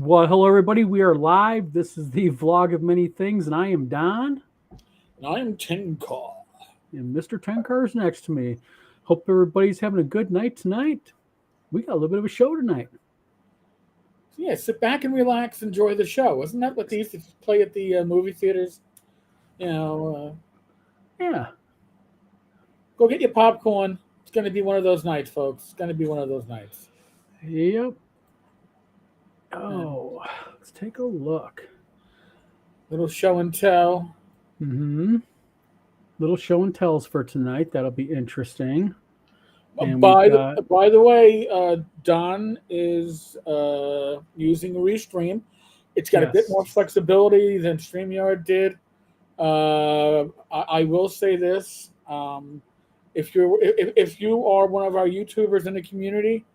Well, hello, everybody. We are live. This is the vlog of many things, and I am Don, And I am Tenkar. and Mr. Tenkar is next to me. Hope everybody's having a good night tonight. We got a little bit of a show tonight. So yeah, sit back and relax, enjoy the show. Isn't that what they used to play at the movie theaters? You know, Yeah. go get your popcorn. It's going to be one of those nights, folks. It's going to be one of those nights. Yep. And Oh, let's take a look. little show and tell. Mm-hmm. Little show and tells for tonight. That'll be interesting. And we've By the got by the way, Don is using Restream. It's got a bit yes, more flexibility than StreamYard did. I will say this: if you are one of our YouTubers in the community,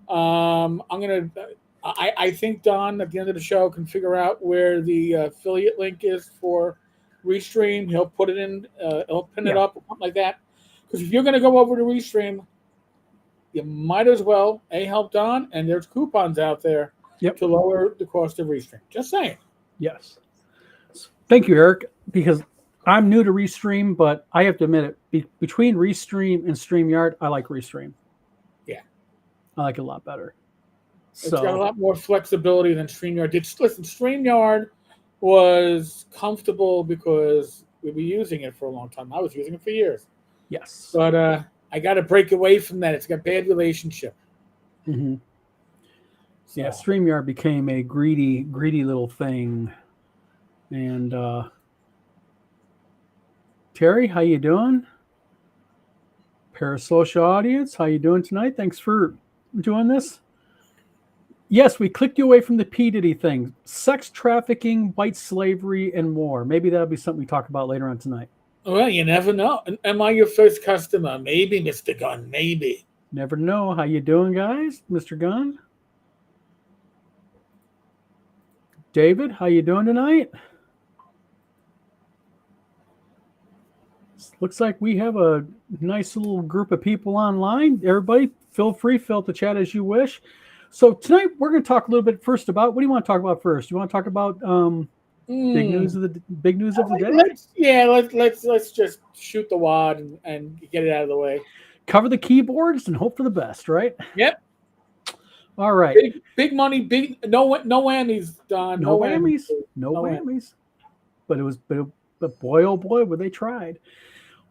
I'm gonna. I think Don at the end of the show can figure out where the affiliate link is for Restream. He'll put it in. He'll pin it yeah, up or something like that. Because if you're gonna go over to Restream, you might as well help Don, and there's coupons out there yep, to lower the cost of Restream. Just saying. yes. Thank you, Eric, because I'm new to Restream, but I have to admit it. Between Restream and StreamYard, I like Restream. Yeah. I like it a lot better. It's got a So lot more flexibility than StreamYard did. Listen, StreamYard was comfortable because we were using it for a long time. I was using it for years. yes. But I got to break away from that. It's got a bad relationship. Mm-hmm. So, Yeah, StreamYard became a greedy little thing. And Terry, how you doing? Parasocial audience, how you doing tonight? Thanks for doing this. Yes, we clicked you away from the P. Diddy thing. Sex trafficking, white slavery, and more. Maybe that'll be something we talk about later on tonight. well, you never know. Am I your first customer? Maybe, Mr. Gunn. Maybe. Never know. How you doing, guys? Mr. Gunn? David, how you doing tonight? Looks like we have a nice little group of people online. Everybody, feel free, fill the chat as you wish. So tonight we're going to talk a little bit first about what do you want to talk about first? You want to talk about Mm. big news of the day? Let's just shoot the wad and get it out of the way. Cover the keyboards and hope for the best, right? Yep. All right. Big money, big no whammies, Don. No No whammies. whammies. No whammies. But boy, oh boy, were they tried.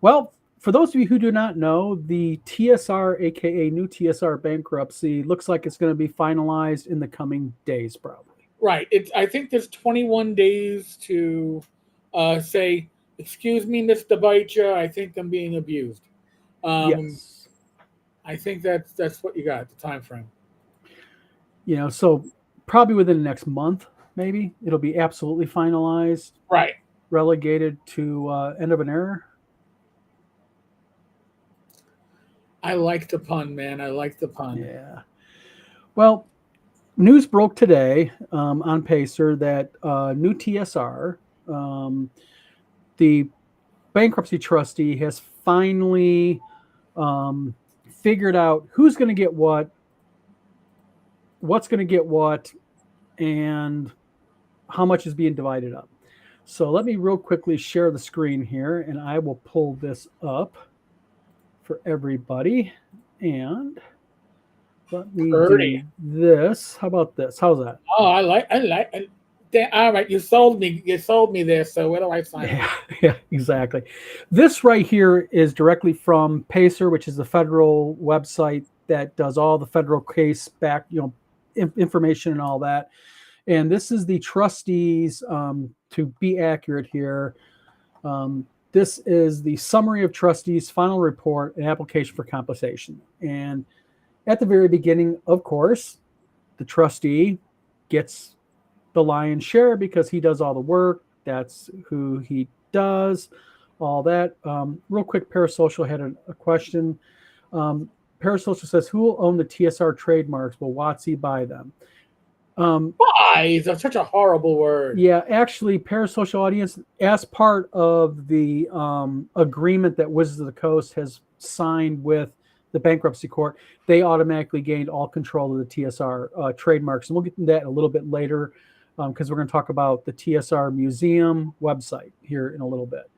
Well, for those of you who do not know, the TSR, aka new TSR bankruptcy, looks like it's going to be finalized in the coming days, probably. Right. I think there's 21 days to say, excuse me, Mr. Baitcha, I think I'm being abused. Yes. I think that's what you got, the time frame. So probably within the next month, maybe it'll be absolutely finalized, Right. relegated to end of an era. I like the pun, man. I like the pun. Yeah. Well, news broke today on Pacer that new TSR, the bankruptcy trustee, has finally figured out who's going to get what's going to get what, and how much is being divided up. So let me real quickly share the screen here, and I will pull this up for everybody. And let me do this. How about this? How's that? Oh, I like. All right, you sold me. You sold me there. So where do I sign? Yeah, exactly. This right here is directly from Pacer, which is the federal website that does all the federal case back, information and all that. And this is the trustees. To be accurate here, this is the summary of trustees' final report and application for compensation. And at the very beginning, of course, the trustee gets the lion's share because he does all the work. That's who he does, all that. Real quick, Parasocial had a question. Parasocial says, who will own the TSR trademarks? Will WotC buy them? Buy? That's such a horrible word. Yeah, actually, Parasocial audience, as part of the agreement that Wizards of the Coast has signed with the bankruptcy court, they automatically gained all control of the TSR trademarks. And we'll get into that a little bit later because we're going to talk about the TSR Museum website here in a little bit.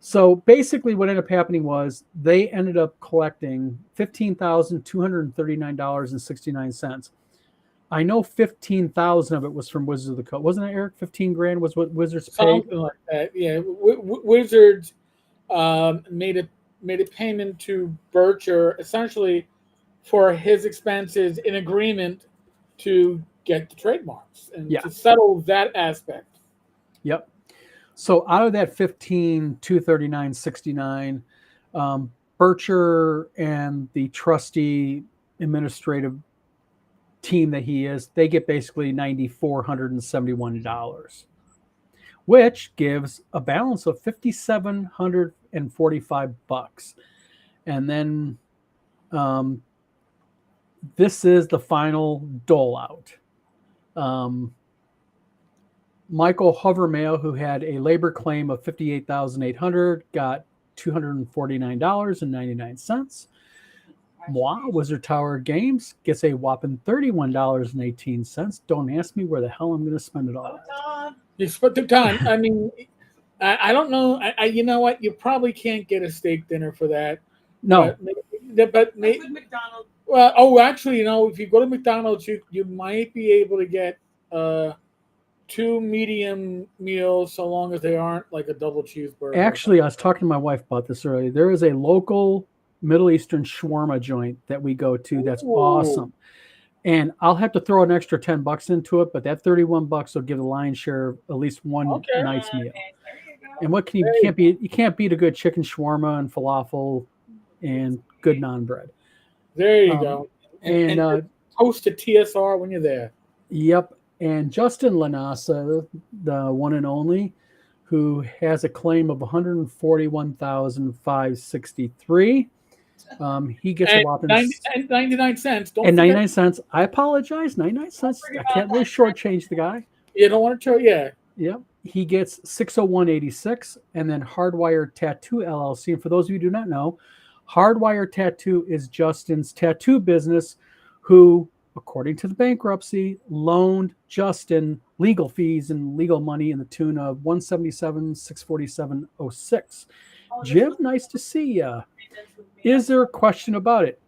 So basically what ended up happening was they ended up collecting $15,239.69. I know 15,000 of it was from Wizards of the Coast. Wasn't it, Eric? 15 grand was what Wizards paid? Something like that. Yeah. Wizards made a payment to Bircher essentially for his expenses in agreement to get the trademarks and to settle that aspect. Yep. So out of that 15,239.69, Bircher and the trustee administrative team that he is, they get basically $9,471, which gives a balance of $5,745. And then this is the final dole out. Michael Hovermail, who had a labor claim of $58,800, got $249.99. Moi, Wizard Tower Games, gets a whopping $31.18. Don't ask me where the hell I'm going to spend it all. You spent the time. I mean, I don't know. You know what? You probably can't get a steak dinner for that. No. But maybe McDonald's. Well, actually, if you go to McDonald's, you might be able to get 2 medium meals, so long as they aren't like a double cheeseburger. Actually, I was talking to my wife about this earlier. There is a local Middle Eastern shawarma joint that we go to that's awesome. And I'll have to throw an extra $10 into it, but that $31 will give the lion's share of at least one night's meal. And what can you can't beat a good chicken shawarma and falafel and good naan bread. There you go. And toast a TSR when you're there. Yep. And Justin Lanasa, the one and only, who has a claim of $141,563. He gets a whopping 99 cents. Don't and 99 cents. I apologize. 99 cents. I can't really shortchange the guy. You don't want to show, yeah. Yep. He gets 601.86, and then Hardwire Tattoo LLC. And for those of you who do not know, Hardwire Tattoo is Justin's tattoo business, who, according to the bankruptcy, loaned Justin legal fees and legal money in the tune of $177,647.06. Jim, nice to see you. Is there a question about it?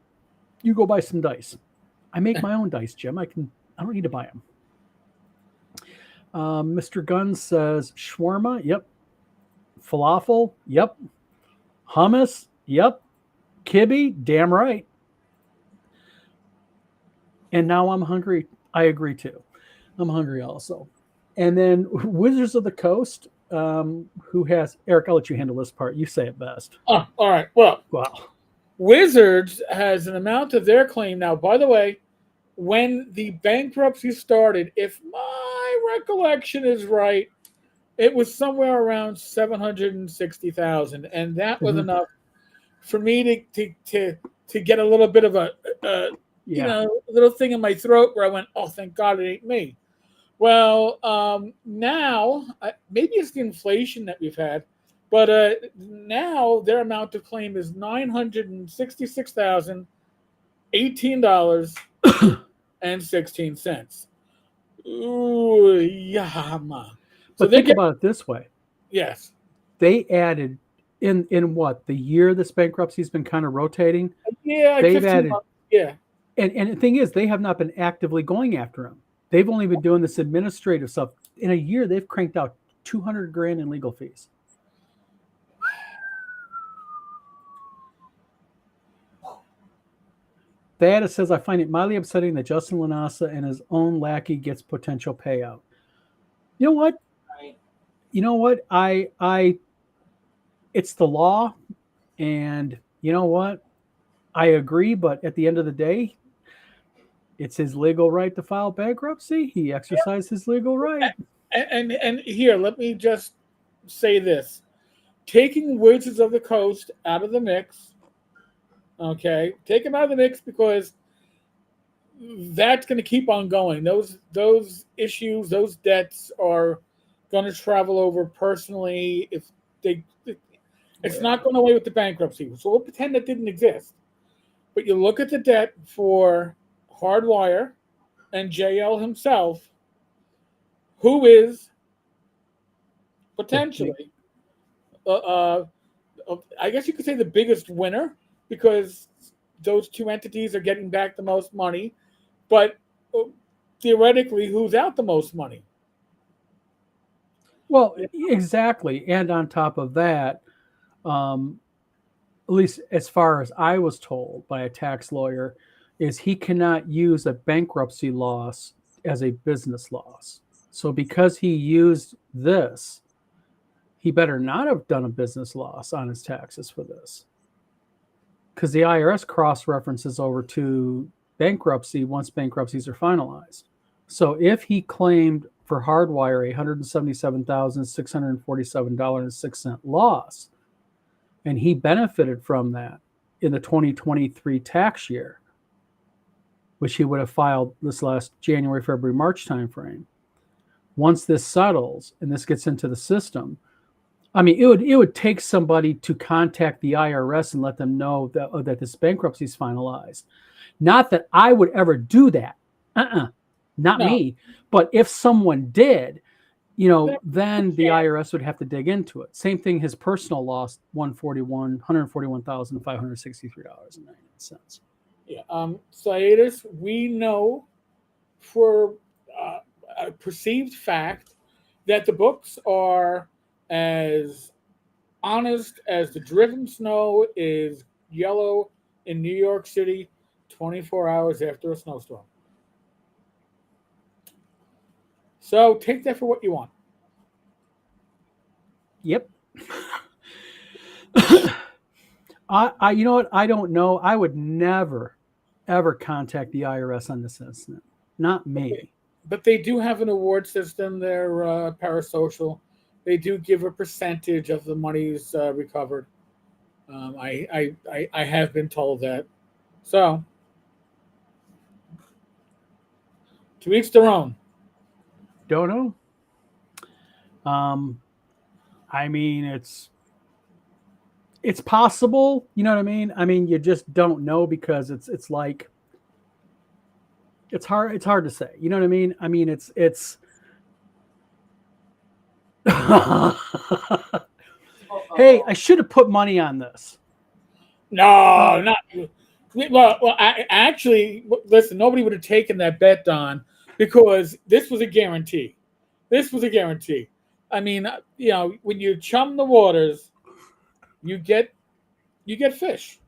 You go buy some dice. I make my own dice, Jim. I don't need to buy them. Mr. Gunn says shawarma. Yep. Falafel. Yep. Hummus. Yep. Kibbe. Damn right. And now I'm hungry. I agree too. I'm hungry also. And then Wizards of the Coast, who has Eric, I'll let you handle this part. You say it best. Oh, all right. Well, wow. Wizards has an amount of their claim now. By the way, when the bankruptcy started, if my recollection is right, it was somewhere around $760,000, and that was enough for me to get a little bit of a little thing in my throat where I went, oh, thank God it ain't me. Well, now maybe it's the inflation that we've had, but now their amount to claim is $966,018.16. Ooh, yeah, man. But think about it this way. Yes. They added in what, the year this bankruptcy has been kind of rotating? Yeah, they've added. Months. Yeah. And the thing is, they have not been actively going after him. They've only been doing this administrative stuff. In a year, they've cranked out $200,000 in legal fees. Thad says, I find it mildly upsetting that Justin Lanasa and his own lackey gets potential payout. You know what? You know what? It's the law, and you know what? I agree, but at the end of the day, it's his legal right to file bankruptcy. He exercised his legal right. And here, let me just say this. Taking Wizards of the Coast out of the mix, okay? Take them out of the mix because that's going to keep on going. Those issues, those debts are going to travel over personally. It's not going away with the bankruptcy. So we'll pretend that didn't exist. But you look at the debt for Hardwire and JL himself, who is potentially, I guess you could say, the biggest winner, because those two entities are getting back the most money. But theoretically, who's out the most money? Well, exactly. And on top of that, at least as far as I was told by a tax lawyer, is he cannot use a bankruptcy loss as a business loss. So because he used this, he better not have done a business loss on his taxes for this. Because the IRS cross-references over to bankruptcy once bankruptcies are finalized. So if he claimed for Hardwire $177,647.06 loss, and he benefited from that in the 2023 tax year, which he would have filed this last January, February, March timeframe. Once this settles and this gets into the system, I mean, it would take somebody to contact the IRS and let them know that this bankruptcy is finalized. Not that I would ever do that. Not me. But if someone did, then the IRS would have to dig into it. Same thing, his personal loss, $141,563.98. Yeah. Citus, we know for a perceived fact that the books are as honest as the driven snow is yellow in New York City 24 hours after a snowstorm. So take that for what you want. Yep. You know what? I don't know. I would never, ever contact the IRS on this incident. Not me. But they do have an award system. They're parasocial. They do give a percentage of the monies recovered. I have been told that. So, to each their own. Don't know. I mean, it's possible. You know what I mean? I mean, you just don't know, because it's like, it's hard to say. You know what I mean? I mean, it's Hey, I should have put money on this. No, not well. Actually, listen. Nobody would have taken that bet, Don, because this was a guarantee. This was a guarantee. I mean, when you chum the waters, you get fish.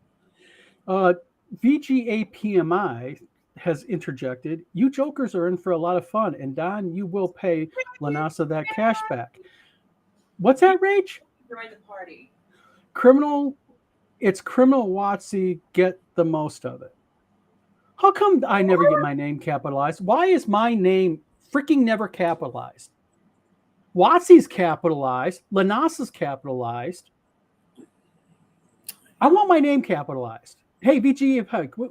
VGAPMI has interjected. You jokers are in for a lot of fun, and Don, you will pay Lanasa that cash back. What's that, Rach? Join the party. It's criminal WotC get the most of it. How come I never get my name capitalized? Why is my name freaking never capitalized? WotC's capitalized. Lanasa's capitalized. I want my name capitalized. Hey, VG,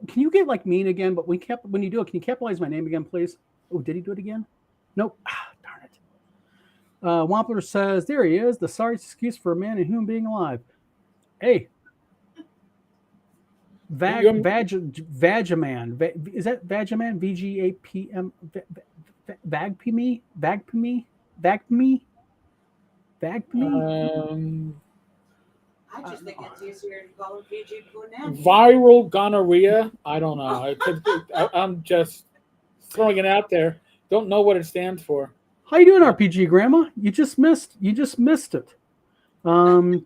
can you get like mean again? But when you do it, can you capitalize my name again, please? Oh, did he do it again? Nope. Darn it. Wampler says, there he is, the sorriest excuse for a man and human being alive. Hey. Vagiman. Is that Vagiman? VGAPM? Vagpme? I just think it's easier to call it VG now. Viral gonorrhea? I don't know. I'm just throwing it out there. Don't know what it stands for. How you doing, RPG Grandma? You just missed it. Jubo,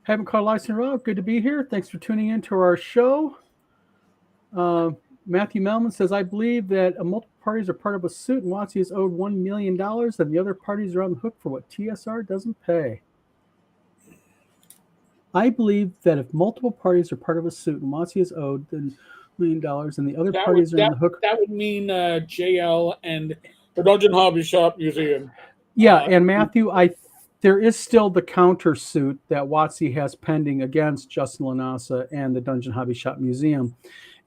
haven't caught a license in a while. Good to be here. Thanks for tuning in to our show. Matthew Melman says, I believe that multiple parties are part of a suit and WotC is owed $1 million, and the other parties are on the hook for what TSR doesn't pay. I believe that if multiple parties are part of a suit and WotC is owed $1 million, and the other parties are on the hook. That would mean JL and the Dungeon Hobby Shop Museum. Yeah, and Matthew, there is still the countersuit that WotC has pending against Justin Lanasa and the Dungeon Hobby Shop Museum.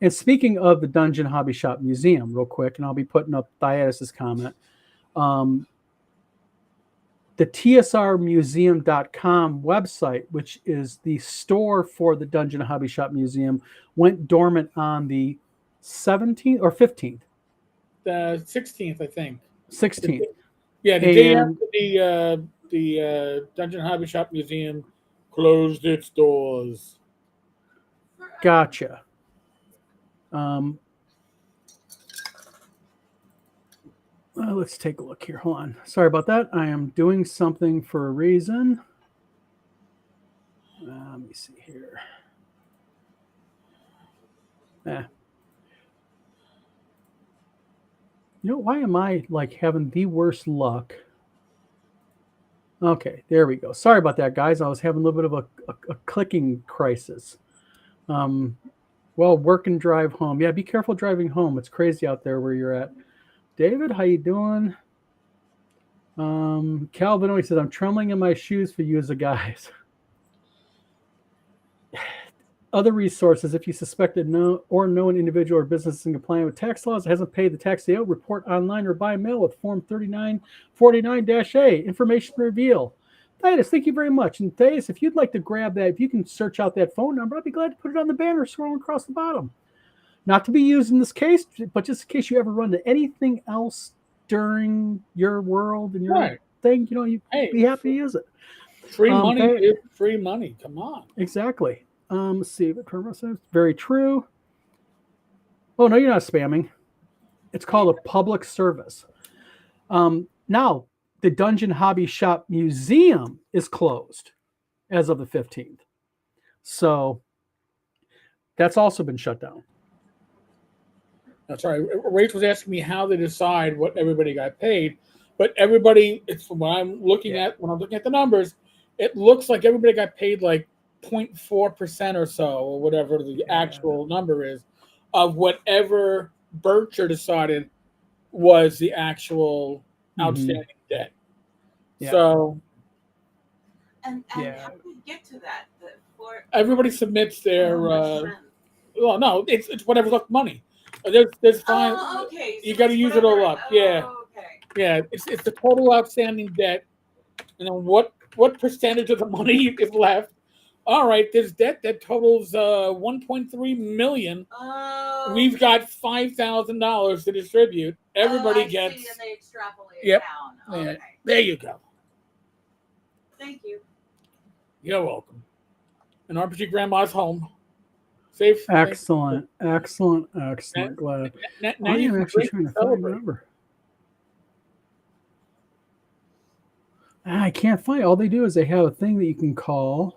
And speaking of the Dungeon Hobby Shop Museum, real quick, and I'll be putting up Diatis' comment. the tsrmuseum.com website, which is the store for the Dungeon and Hobby Shop Museum, went dormant on the 17th or 15th. The 16th, I think. 16th. Yeah, the day And after the Dungeon Hobby Shop Museum closed its doors. gotcha. Let's take a look here. Hold on. Sorry about that. I am doing something for a reason. Let me see here. You know, why am I like having the worst luck? Okay, there we go. Sorry about that, guys. I was having a little bit of a clicking crisis. Well, work and drive home. Yeah, be careful driving home. It's crazy out there where you're at. David, how you doing? Calvin always says, I'm trembling in my shoes for you as a guys. Other resources, if you suspect that know an individual or business in compliance with tax laws hasn't paid the tax they owe, report online or by mail with Form 3949-A, information reveal. Thaddeus, thank you very much. And Thaddeus, if you'd like to grab that, if you can search out that phone number, I'd be glad to put it on the banner scrolling across the bottom. Not to be used in this case, but just in case you ever run into anything else during your world and your thing, you know, you'd be happy to use it. Free money is free money. Come on. Exactly. Let's see. Very true. Oh, no, you're not spamming. It's called a public service. Now, the Dungeon Hobby Shop Museum is closed as of the 15th. So that's also been shut down. That's right. Rach was asking me how they decide what everybody got paid, but everybody, it's from what I'm looking at, when I'm looking at the numbers, it looks like everybody got paid like 0.4% or so, or whatever the actual number is, of whatever Berkshire decided was the actual outstanding debt. Yeah. So, and how do we get to that? Everybody submits their. Well, no, it's whatever's left money. There's fine. Oh, okay. So you got to use it all up. Yeah. Okay. Yeah. It's the total outstanding debt, and then what percentage of the money is left. All right, there's debt that totals $1.3 million. Oh. We've got $5,000 to distribute. Everybody gets. See, and they extrapolate down. Okay. Yeah. There you go. Thank you. You're welcome. And RPG Grandma's home. Safe. Excellent. Glad. Now you am actually trying to find the number. I can't find. All they do is they have a thing that you can call.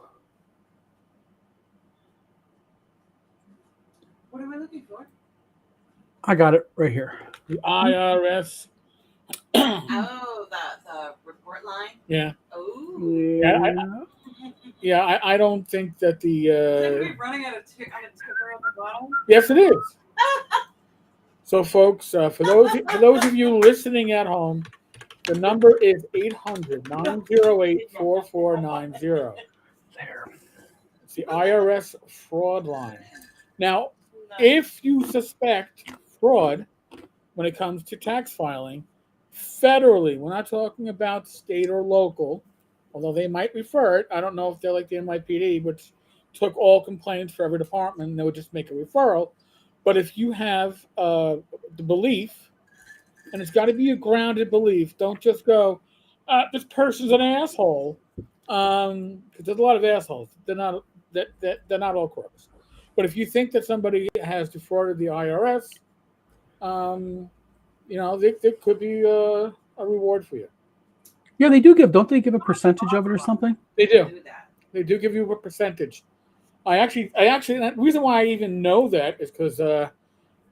What are we looking for? I got it right here. The IRS. Oh, the report line? Yeah. Oh. Yeah, I don't think that the. Is it running out of ticker on the bottom? Yes, it is. So, folks, for those of you listening at home, the number is 800-908-4490. There. It's the IRS fraud line. Now, if you suspect fraud when it comes to tax filing, federally, we're not talking about state or local, although they might refer it. I don't know if they're like the NYPD, which took all complaints for every department and they would just make a referral. But if you have the belief, and it's got to be a grounded belief, don't just go, this person's an asshole. Because there's a lot of assholes. They're not all crooks. But if you think that somebody has defrauded the IRS, there could be a reward for you. Yeah, they do don't they give a percentage of it or something? They do. They do give you a percentage. I actually, the reason why I even know that is because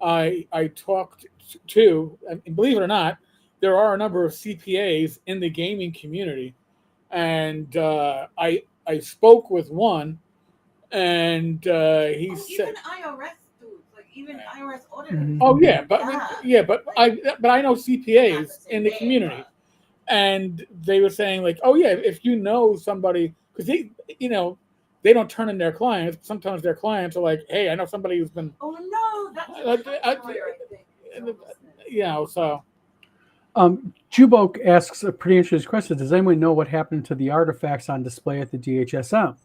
I talked to, and believe it or not, there are a number of CPAs in the gaming community, and I spoke with one, and he said, even IRS dudes, like even IRS auditors. Mm-hmm. Oh yeah, but I know CPAs in the community, and they were saying like, oh yeah, if you know somebody, because they don't turn in their clients. Sometimes their clients are like, hey, I know somebody who's been. Oh no, that's So. Jubok asks a pretty interesting question. Does anyone know what happened to the artifacts on display at the DHSM?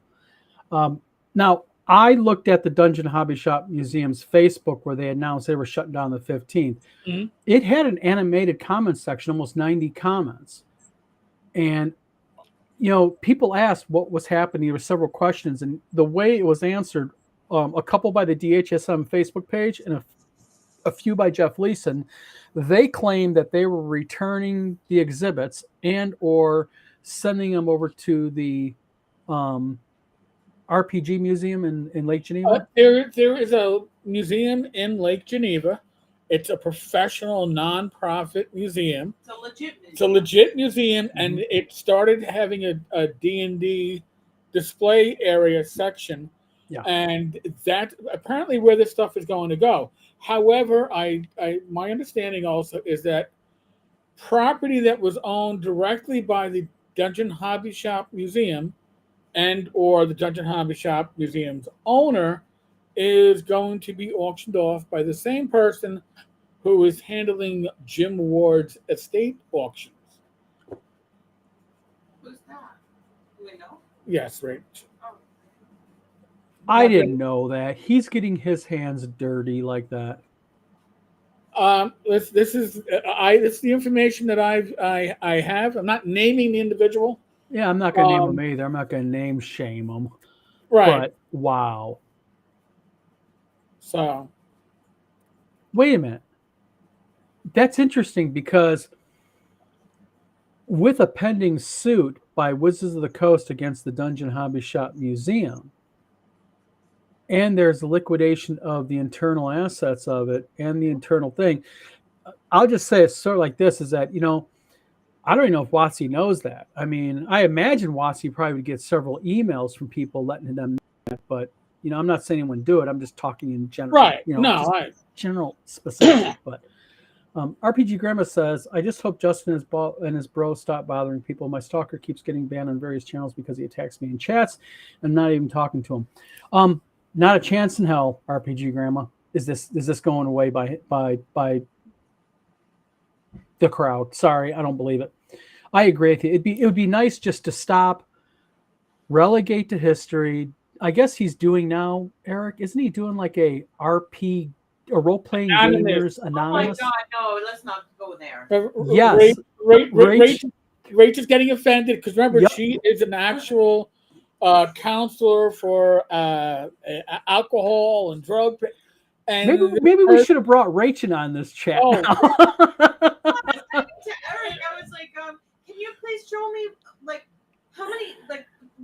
Now, I looked at the Dungeon Hobby Shop Museum's Facebook where they announced they were shutting down the 15th. Mm-hmm. It had an animated comment section, almost 90 comments. And, people asked what was happening. There were several questions. And the way it was answered, a couple by the DHSM Facebook page and a few by Jeff Leeson, they claimed that they were returning the exhibits and or sending them over to the RPG museum in Lake Geneva. There is a museum in Lake Geneva. It's a professional, non-profit museum. It's a legit museum. It's a legit museum, Mm-hmm. and it started having a D&D display area section. Yeah. And that's apparently where this stuff is going to go. However, my understanding also is that property that was owned directly by the Dungeon Hobby Shop Museum and or the Dungeon Hobby Shop Museum's owner is going to be auctioned off by the same person who is handling Jim Ward's estate auctions. Who's that? Do we know? Yes, right. Oh, I didn't know that. He's getting his hands dirty like that. This is the information that I have. I'm not naming the individual. Yeah, I'm not going to name him either. I'm not going to name shame him. Right. But wow. So Wait a minute. That's interesting because with a pending suit by Wizards of the Coast against the Dungeon Hobby Shop Museum, and there's a liquidation of the internal assets of it and the internal thing, I'll just say it's sort of like this, is that, I don't even know if WotC knows that. I mean, I imagine WotC probably would get several emails from people letting them know that, but, I'm not saying anyone do it. I'm just talking in general. right. General specific. But RPG Grandma says, I just hope Justin and his bro stop bothering people. My stalker keeps getting banned on various channels because he attacks me in chats and not even talking to him. Not a chance in hell, RPG Grandma. Is this going away by the crowd? Sorry, I don't believe it. I agree with you. It would be nice just to stop, relegate to history. I guess he's doing now, Eric. Isn't he doing like a role-playing gamers anonymous? Oh my God, no! Let's not go there. Yes. Rach is getting offended because remember, Yep. she is an actual counselor for alcohol and drug. And Maybe we should have brought Rachel on this chat. Oh. To Eric, I was like, can you please show me how many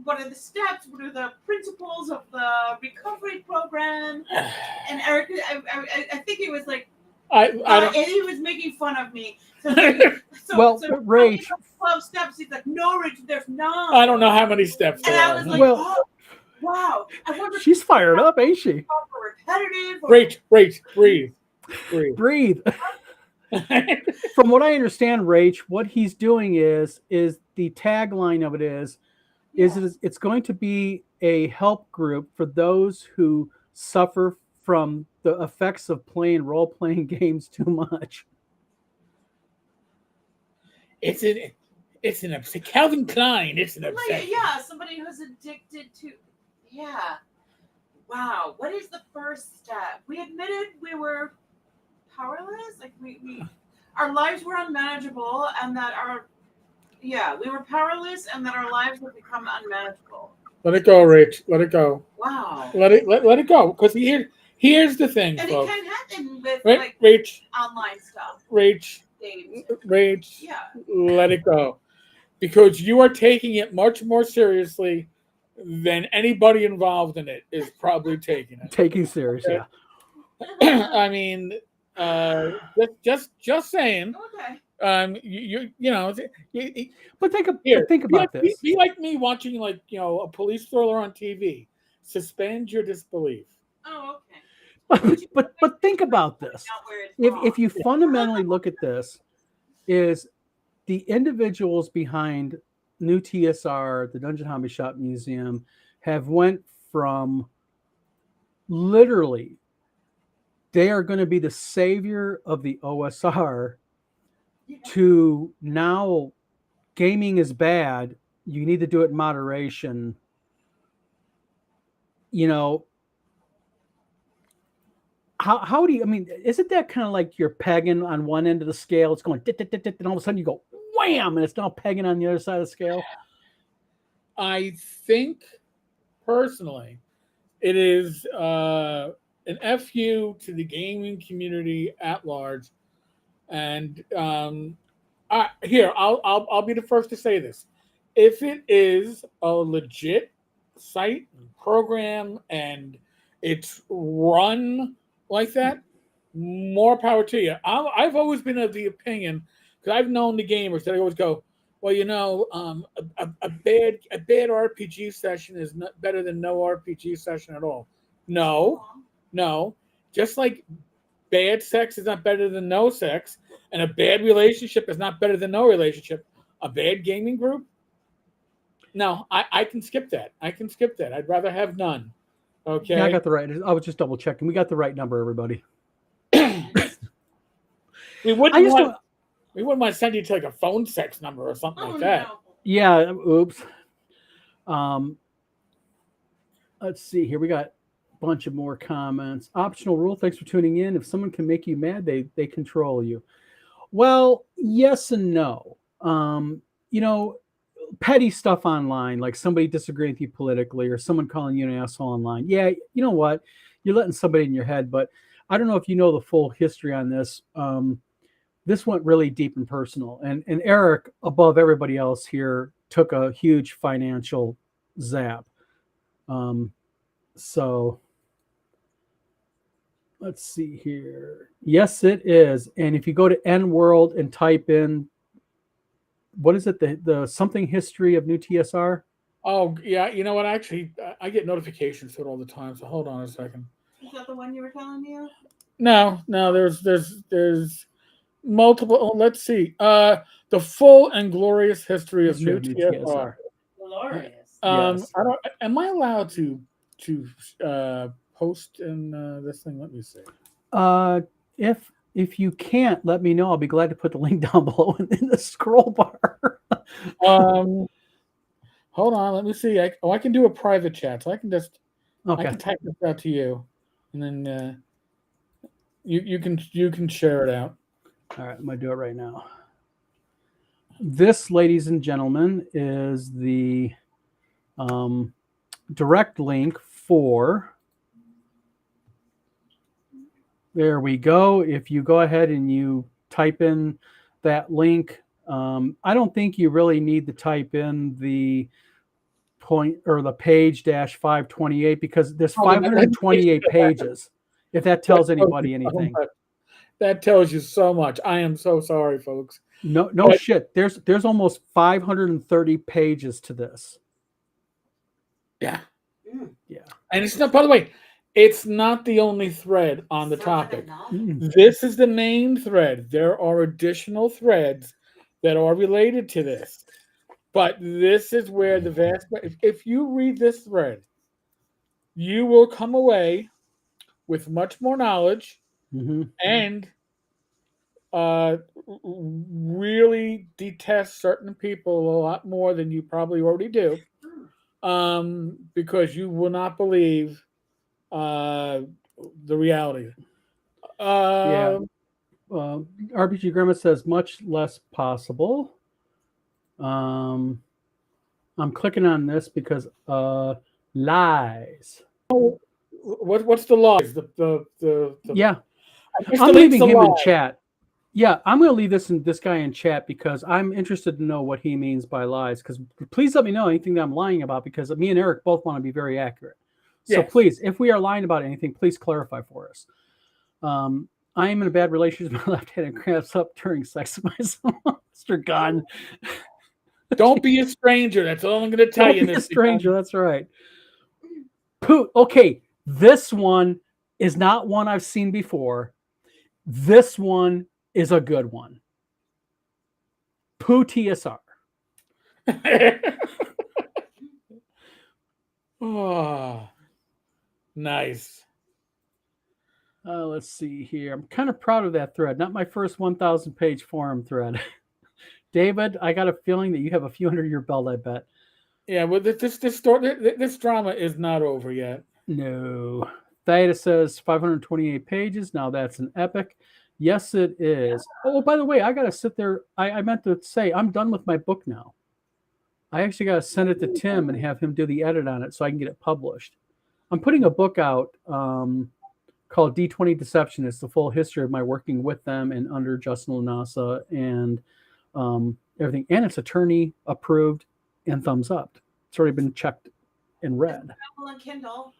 what are the steps? What are the principles of the recovery program? And Eric, I think he was like, and he was making fun of me. So Rach, 12 steps. He's like, no, Rich, there's 9. I don't know how many steps And there I are. was like, oh, wow. I wonder if she's fired up, ain't she? repetitive. Rach, breathe. Breathe. From what I understand, Rach, what he's doing is the tagline of it is it's going to be a help group for those who suffer from the effects of playing role-playing games too much. It's an obsession. Calvin Klein. It's an obsession. Yeah, somebody who's addicted to. Yeah. Wow. What is the first step? We admitted we were powerless. Like we our lives were unmanageable, and that we were powerless, and that our lives would become unmanageable. Let it go, Rach. Let it go. Wow. Let it go. Because here's the thing, And folks. it can happen with Rach, online stuff. Rach, Yeah. let it go. Because you are taking it much more seriously than anybody involved in it is probably taking it. Taking serious, yeah. I mean, just saying. Okay. But think about this. Be like me watching a police thriller on TV. Suspend your disbelief. Oh, okay. But think about this. If you fundamentally look at this, is the individuals behind New TSR, the Dungeon Hobby Shop Museum, have went from literally they are going to be the savior of the OSR to now gaming is bad. You need to do it in moderation. You know, how do you, I mean, isn't that kind of like you're pegging on one end of the scale? It's going, dit, dit, dit, dit, and all of a sudden you go, wham, and it's now pegging on the other side of the scale? I think personally, it is an FU to the gaming community at large. And here, I'll be the first to say this. If it is a legit site program and it's run like that, more power to you. I've always been of the opinion, because I've known the gamers that I always go, well, you know, a bad RPG session is not better than no RPG session at all. No, just like bad sex is not better than no sex, and a bad relationship is not better than no relationship. A bad gaming group? No, I can skip that. I'd rather have none. Okay. Yeah, I got the right. I was just double checking. We got the right number, everybody. we wouldn't want to send you to like a phone sex number or something like that. No. Yeah. Oops. Let's see here. We got a bunch of more comments. Optional rule. Thanks for tuning in. If someone can make you mad, they control you. Well, yes and no. You know, petty stuff online, like somebody disagreeing with you politically or someone calling you an asshole online. Yeah, you know what? You're letting somebody in your head, but I don't know if you know the full history on this. This went really deep and personal. And Eric, above everybody else here, took a huge financial zap. So let's see here. Yes, it is. And if you go to N World and type in, what is it? The something history of new TSR? Oh yeah, you know what? Actually, I get notifications to it all the time. So hold on a second. Is that the one you were telling me of? No, there's multiple. Oh, let's see. The full and glorious history of new TSR. Glorious. Yes. I don't. Am I allowed to post in this thing? Let me see. If you can't, let me know. I'll be glad to put the link down below in the scroll bar. Hold on. Let me see. I can do a private chat, so I can just Okay. I can type this out to you, and then you can share it out. All right, I'm gonna do it right now. This, ladies and gentlemen, is the direct link for. There we go. If you go ahead and you type in that link, I don't think you really need to type in the point or the page -528 because there's 528 pages. If that tells anybody anything. That tells you so much. I am so sorry, folks. No shit. There's almost 530 pages to this. Yeah. Yeah. And it's not, by the way, it's not the only thread on the topic. Mm. This is the main thread. There are additional threads that are related to this. But this is where the vast, if you read this thread, you will come away with much more knowledge and really detest certain people a lot more than you probably already do, because you will not believe the reality. Yeah. RPG Grandma says much less possible. I'm clicking on this because lies. What's the lies? Yeah. I'm I'm leaving him in chat. Yeah, I'm going to leave this guy in chat because I'm interested to know what he means by lies. Because please let me know anything that I'm lying about, because me and Eric both want to be very accurate. So please, if we are lying about anything, please clarify for us. I am in a bad relationship with my left hand and cramps up during sex with myself. Mr. Gunn. Don't be a stranger. That's all I'm going to tell you. Don't be a stranger. That's right. Okay, this one is not one I've seen before. This one is a good one. Poo TSR. Oh, nice. Let's see here. I'm kind of proud of that thread. Not my first 1,000 page forum thread. David, I got a feeling that you have a few under your belt, I bet. Yeah, well, this drama is not over yet. No. Theta says 528 pages. Now that's an epic. Yes, it is. Oh, by the way, I got to sit there. I meant to say I'm done with my book now. I actually got to send it to Tim and have him do the edit on it so I can get it published. I'm putting a book out called D20 Deception. It's the full history of my working with them and under Justin Lanasa and everything. And it's attorney approved and thumbs up. It's already been checked and read. On Kindle.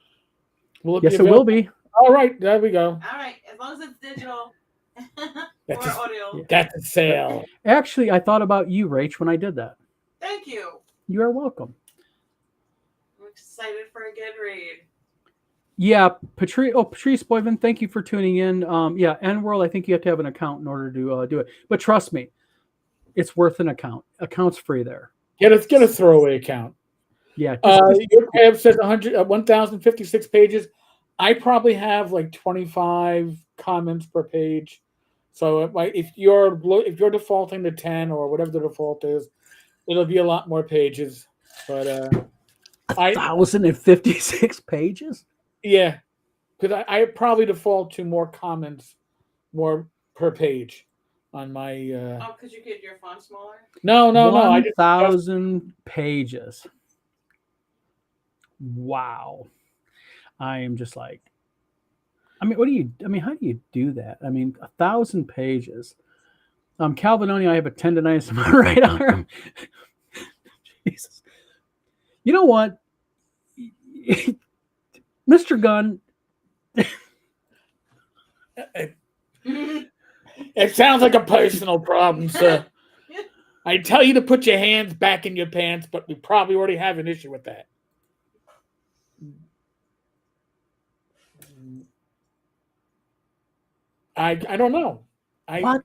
Yes, it will be. All right, there we go. All right, as long as it's digital or audio. Yeah. That's a sale. Actually, I thought about you, Rach, when I did that. Thank you. You are welcome. I'm excited for a good read. Yeah, Patrice Boyven, thank you for tuning in. Yeah, N-World, I think you have to have an account in order to do it. But trust me, it's worth an account. Account's free there. Get a throwaway account. Yeah. Your tab says 1,056 pages. I probably have like 25 comments per page. So if you're defaulting to 10 or whatever the default is, it'll be a lot more pages. But 1,056 pages? Yeah, because I probably default to more comments, more per page on my. Because you get your font smaller? No. 1,000 pages. Wow. I am just like, how do you do that? 1,000 pages. Calvinoni, I have a tendonitis in my right arm. Jesus. You know what? Mr. Gunn. It sounds like a personal problem, sir. I tell you to put your hands back in your pants, but we probably already have an issue with that. I don't know. What?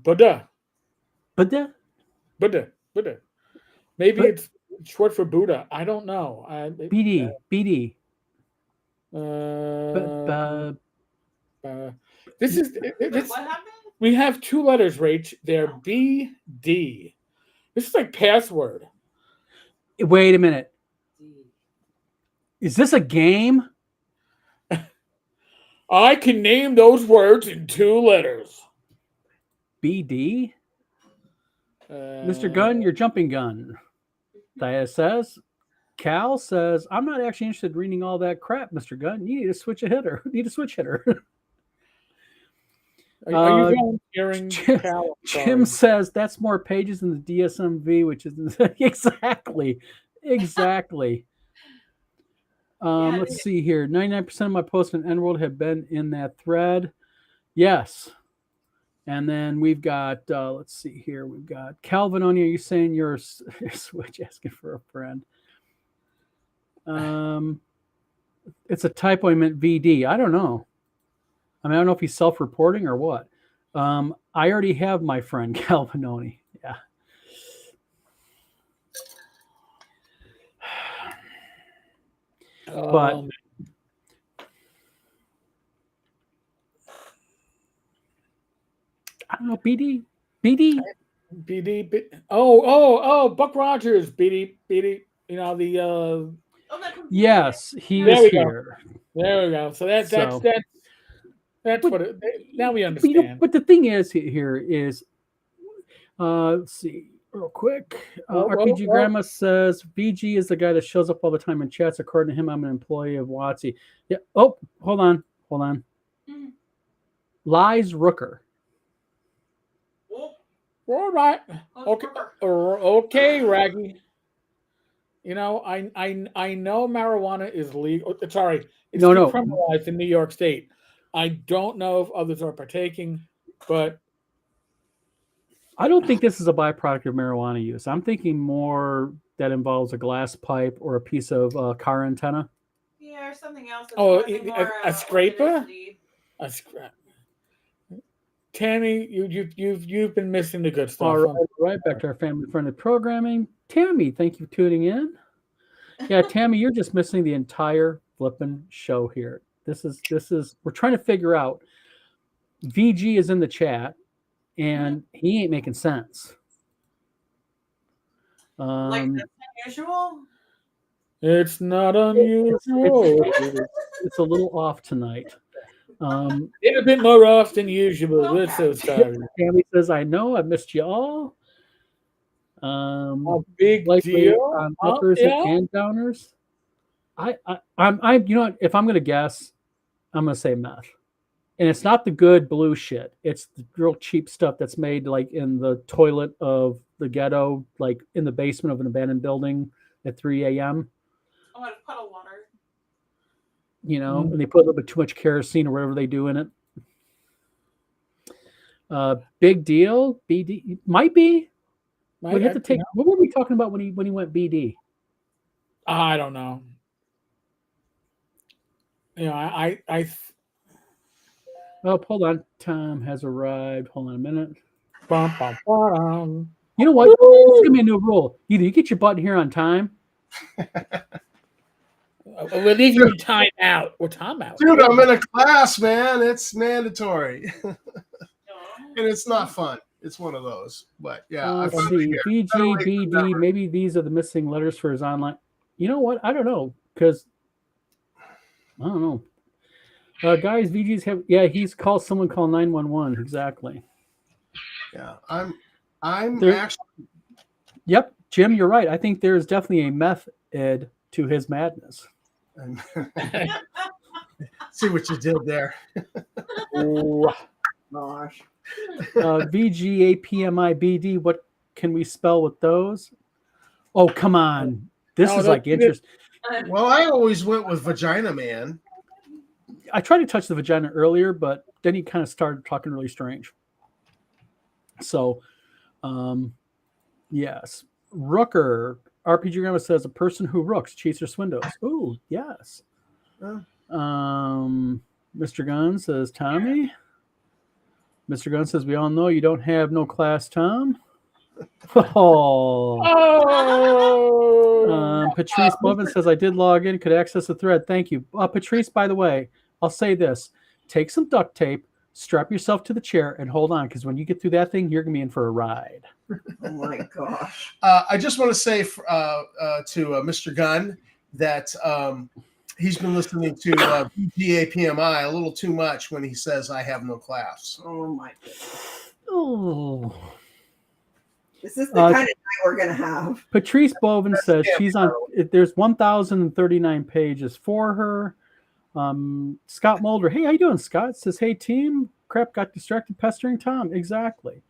Buddha. Maybe it's short for Buddha. I don't know. BD. This is. What happened? We have two letters, Rach. They're BD. This is like password. Wait a minute. Is this a game? I can name those words in two letters. BD? Mr. Gunn, your jumping gun. Thea says. Cal says, I'm not actually interested in reading all that crap, Mr. Gunn. You need to switch a hitter. You need a switch hitter. Are you volunteering, Cal? Jim says that's more pages than the DSMV, which is exactly. Let's see here. 99% of my posts on N-World have been in that thread. Yes. And then we've got, let's see here. We've got Calvin on you. Are you saying you're switch asking for a friend? It's a typo. I meant VD. I don't know. I don't know if he's self-reporting or what. I already have my friend Calvinoni. Yeah. But I don't know. BD. Oh, Buck Rogers. BD. You know the. Yes, he is here. There we go. So that's what it. Now we understand. But the thing is here is, let's see real quick. RPG Grandma says VG is the guy that shows up all the time in chats. According to him, I'm an employee of WotC. Yeah. Oh, hold on. Mm-hmm. Lies Rooker. All right. Okay, Raggy. You know, I know marijuana is legal. Sorry, it's decriminalized in New York State. I don't know if others are partaking, but I don't think this is a byproduct of marijuana use. I'm thinking more that involves a glass pipe or a piece of car antenna. Yeah, or something else. A scraper. A scrap. Tammy, you've been missing the good stuff. All right, back to our family-friendly programming. Tammy, thank you for tuning in. Yeah, Tammy, you're just missing the entire flippin' show here. This is we're trying to figure out. VG is in the chat, and he ain't making sense. Like that's unusual. It's not unusual. It's a little off tonight. It's a bit more off than usual. We're so sorry. Tammy says, "I know I missed you all." A big Likely deal. on uppers Yeah. and downers. I'm you know what? If I'm gonna guess, I'm gonna say meth. And it's not the good blue shit. It's the real cheap stuff that's made like in the toilet of the ghetto, like in the basement of an abandoned building at 3 a.m. Oh, and puddle water. You know, and they put a little bit too much kerosene or whatever they do in it. Big deal. BD might be. We have to take. What were we talking about when he went BD? I don't know. You know, I Oh, hold on. Tom has arrived. Hold on a minute. bum, bum, bum. You know what? This is gonna be a new rule. Either you get your butt here on time. We're leaving you time out. We're time out. Dude, I'm in a class, man. It's mandatory. And it's not fun. It's one of those. But yeah. Let's see. VGBD. Maybe these are the missing letters for his online. You know what? I don't know. Because I don't know. Guys, VGs have he's called someone call 911. Exactly. Yeah. I'm There, actually Yep, Jim, you're right. I think there's definitely a method to his madness. see what you did there. Oh, Gosh. VGAPMIBD, what can we spell with those? Oh, come on. This is like interesting. Well, I always went with Vagina Man. I tried to touch the vagina earlier, but then he kind of started talking really strange. So, yes. Rooker. RPG Grandma says a person who rooks, cheats, or swindles. Ooh, yes. Mr. Gunn says Tommy. Mr. Gunn says we all know you don't have no class, Tom. Patrice Bovin says I did log in, could access the thread. Thank you. Patrice, by the way, I'll say this. Take some duct tape, strap yourself to the chair, and hold on, because when you get through that thing, you're going to be in for a ride. Oh, my gosh. I just want to say to Mr. Gunn that he's been listening to BGAPMI a little too much when he says I have no class. Oh, my goodness. Oh. This is the kind of night we're going to have. Patrice Bovin says she's on, there's 1,039 pages for her. Scott Mulder, hey, how you doing, Scott? Says, hey, team, crap, got distracted pestering Tom. Exactly.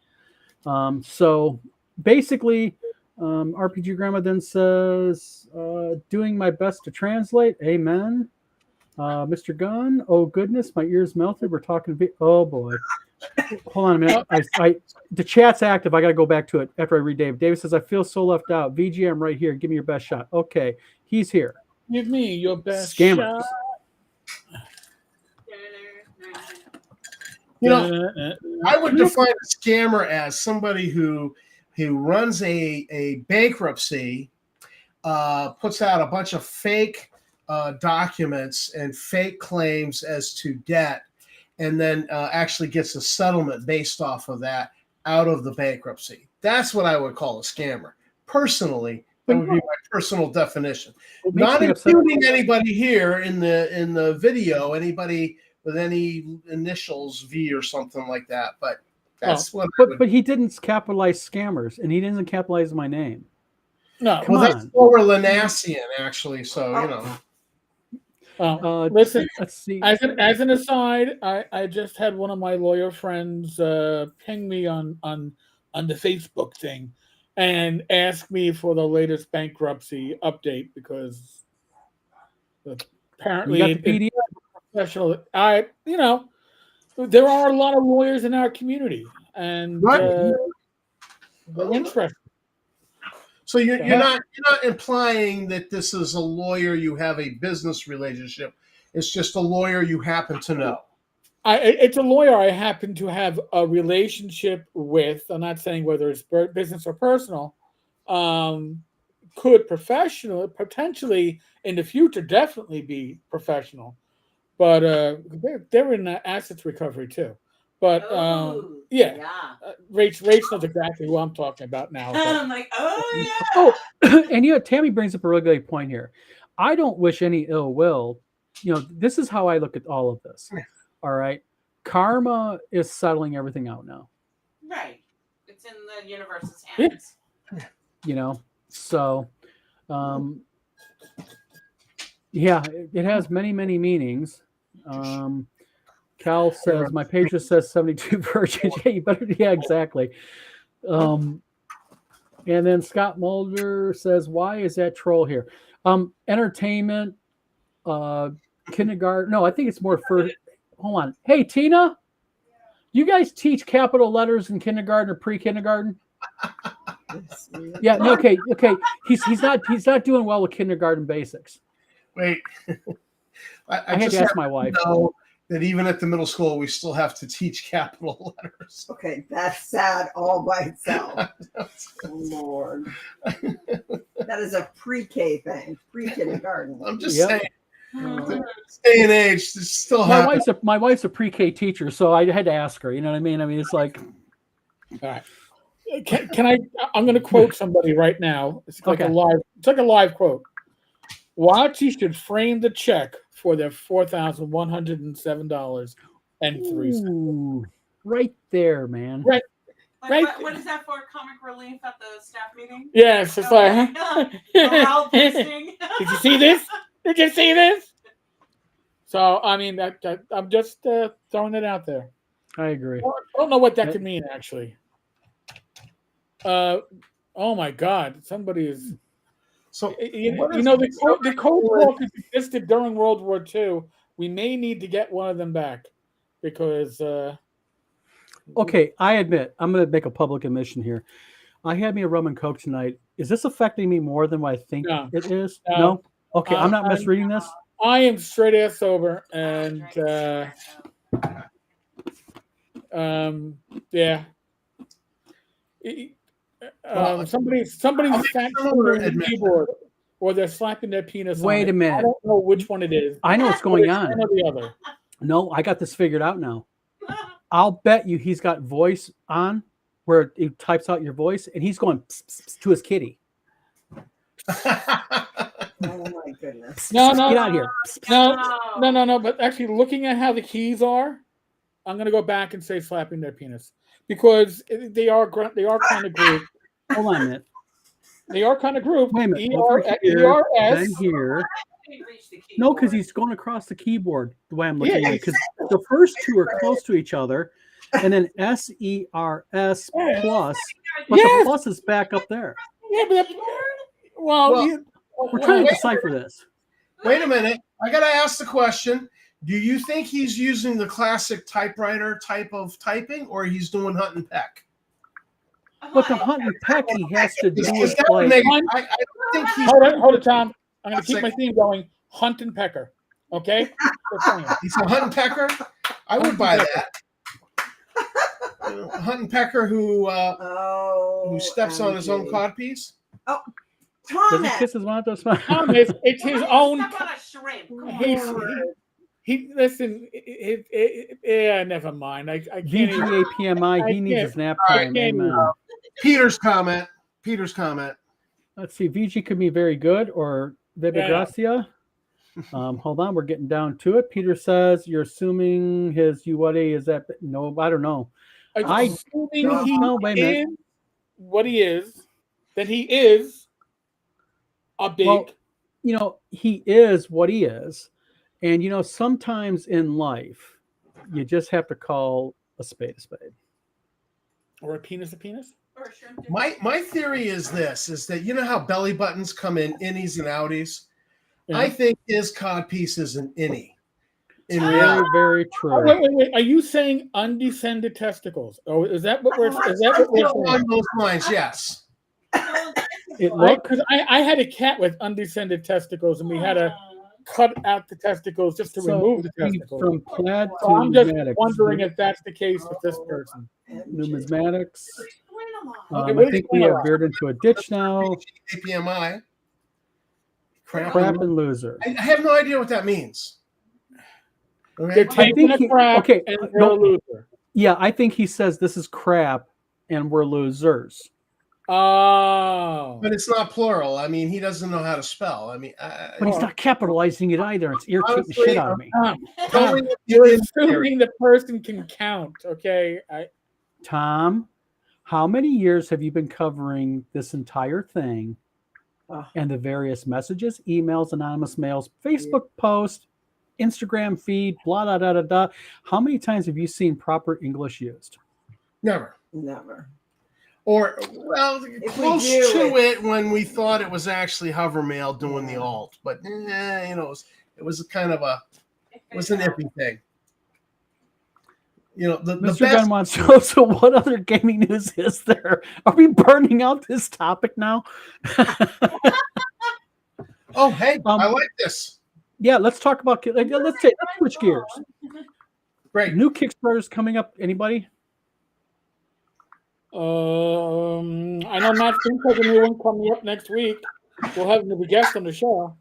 So basically, RPG Grandma then says, doing my best to translate. Amen. Mr. Gunn, oh goodness, my ears melted. We're talking, oh boy. Hold on a minute. The chat's active. I got to go back to it after I read Dave. David says, I feel so left out. VG, I'm right here. Give me your best shot. Okay. He's here. Give me your best Scammers. shot. You know, I would define a scammer as somebody who runs a bankruptcy, puts out a bunch of fake documents and fake claims as to debt, and then actually gets a settlement based off of that out of the bankruptcy. That's what I would call a scammer. Personally, that would be my personal definition. Not including anybody here in the video, anybody with any initials V or something like that. But that's But he didn't capitalize scammers, and he didn't capitalize my name. No, Come on. That's lower Lanassian, actually. So you know. Listen, let's see. As an aside, I just had one of my lawyer friends ping me on the Facebook thing and ask me for the latest bankruptcy update because apparently You got the PDF? professional. There are a lot of lawyers in our community, and they're interested. So you're not implying that this is a lawyer you have a business relationship. It's just a lawyer you happen to know. It's a lawyer I happen to have a relationship with. I'm not saying whether it's business or personal, could potentially in the future definitely be professional, but they're in assets recovery too. But Ooh, yeah. Rach knows exactly who I'm talking about now. But. I'm like, oh yeah. Oh, and Tammy brings up a really good point here. I don't wish any ill will. This is how I look at all of this. All right. Karma is settling everything out now. Right. It's in the universe's hands. So yeah, it has many, many meanings. Cal says, my page just says 72 virgins. Yeah, you better, yeah, exactly. And then Scott Mulder says, why is that troll here? Entertainment, kindergarten. No, I think it's more for, hold on. Hey, Tina, you guys teach capital letters in kindergarten or pre-kindergarten? Yeah, no, okay. He's not doing well with kindergarten basics. Wait. I had to ask my wife. Know that even at the middle school, we still have to teach capital letters. Okay, that's sad all by itself. Lord. That is a pre-K thing, pre-kindergarten. I'm just saying, this day and age, this still happens. My wife's a pre-K teacher, so I had to ask her. You know what I mean? I mean, it's like... All right. Can I? I'm going to quote somebody right now. It's like a live quote. Watty should frame the check for their $4,107.03. Right there, man. Right. What is that for? Comic relief at the staff meeting? Yes, it's like. Morale boosting. Did you see this? Did you see this? So I mean, I'm just throwing it out there. I agree. I don't know what that could mean, actually. Oh my God! Somebody is. So the code walkers existed during World War II. We may need to get one of them back because. Okay, I admit I'm going to make a public admission here. I had me a rum and coke tonight. Is this affecting me more than what I think it is? No. Okay, I'm not misreading this. I am straight ass sober, and yeah. Somebody's slapping their keyboard, or they're slapping their penis. Wait a minute. I don't know which one it is. I know what's going on. One or the other. No, I got this figured out now. I'll bet you he's got voice on where he types out your voice, and he's going pss, pss, pss, to his kitty. Oh my goodness! No, get out of here. No. But actually, looking at how the keys are, I'm going to go back and say slapping their penis. Because they are kind of grouped. Hold on a minute. They are kind of grouped. Wait a minute. ERS. Then here. No, because he's going across the keyboard the way I'm looking at it. Because the first two are close to each other, and then SERS plus, but the plus is back up there. Yeah, but we're trying to decipher this. Wait a minute. I got to ask the question. Do you think he's using the classic typewriter type of typing, or he's doing hunt and peck? But the hunt and peck he has to do is like. I think he's hold it, Tom. I'm going to keep my theme going. Hunt and pecker. Okay? He's a hunt and pecker? I would buy that. Hunt and pecker who steps on his own codpiece? Oh, Does Thomas! he kiss his mouth? Thomas, it's his own. Never mind. I can't. VGA PMI, he needs his nap time. Amen. Peter's comment. Let's see. VG could be very good or Bebe Gracia. Hold on, we're getting down to it. Peter says you're assuming his Uwadi is that. No, I don't know. Assuming he is what he is, then he is a big. Well, he is what he is. And, sometimes in life, you just have to call a spade a spade. Or a penis a penis? Or a shrimp. My theory is this, is that how belly buttons come in innies and outies? Yeah. I think his codpiece is an innie. In Very, reality. very true. Oh, wait. Are you saying undescended testicles? Oh, is that what we're saying? Along those lines, yes. Because I had a cat with undescended testicles, and we had to cut out the testicles just to remove the testicles. From plaid to I'm just numismatics. wondering if that's the case with this person. Numismatics. Come on. what I is think we have veered into a ditch now. APMI. Crap. Crap and loser. I have no idea what that means. They're Okay. taking a crap okay, and they're a loser. Yeah, I think he says this is crap and we're losers. Oh. But it's not plural. I mean, he doesn't know how to spell. I mean, But he's not capitalizing it either. It's irritating the Honestly, shit out of me. Totally You're in assuming the person can count, okay? Tom, how many years have you been covering this entire thing and the various messages, emails, anonymous mails, Facebook posts, Instagram feed, blah, blah, blah, blah, blah. How many times have you seen proper English used? Never. Or, well, If close we do, to it when we thought it was actually Hovermail doing the alt. But, you know, it was kind of it was an iffy thing. You know, the Mr. best. Gunn wants to know, so what other gaming news is there? Are we burning out this topic now? Oh, hey, I like this. Yeah, let's talk about, let's switch gears. Great. New Kickstarters coming up. Anybody? I know Matt Fink has a new one coming up next week. We'll have him as a guest on the show.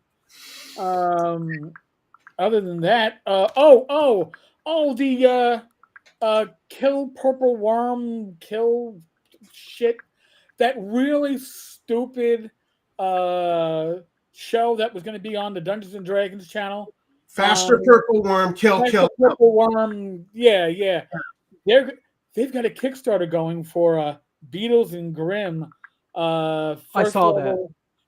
Other than that, the kill purple worm, kill shit. That really stupid show that was going to be on the Dungeons and Dragons channel. Faster purple worm, kill. Purple worm, yeah. They've got a Kickstarter going for Beatles and Grimm. I saw that.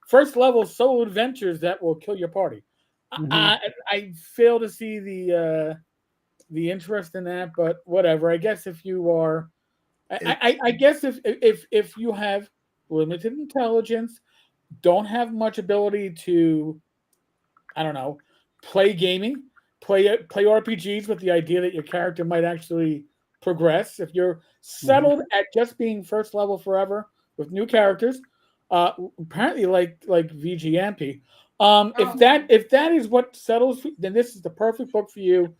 First level solo adventures that will kill your party. Mhm. I fail to see the interest in that, but whatever. I guess if you are, I guess if you have limited intelligence, don't have much ability to, I don't know, play gaming, play RPGs with the idea that your character might actually progress. If you're settled at just being first level forever with new characters, apparently like VGMP. If that is what settles, then this is the perfect book for you.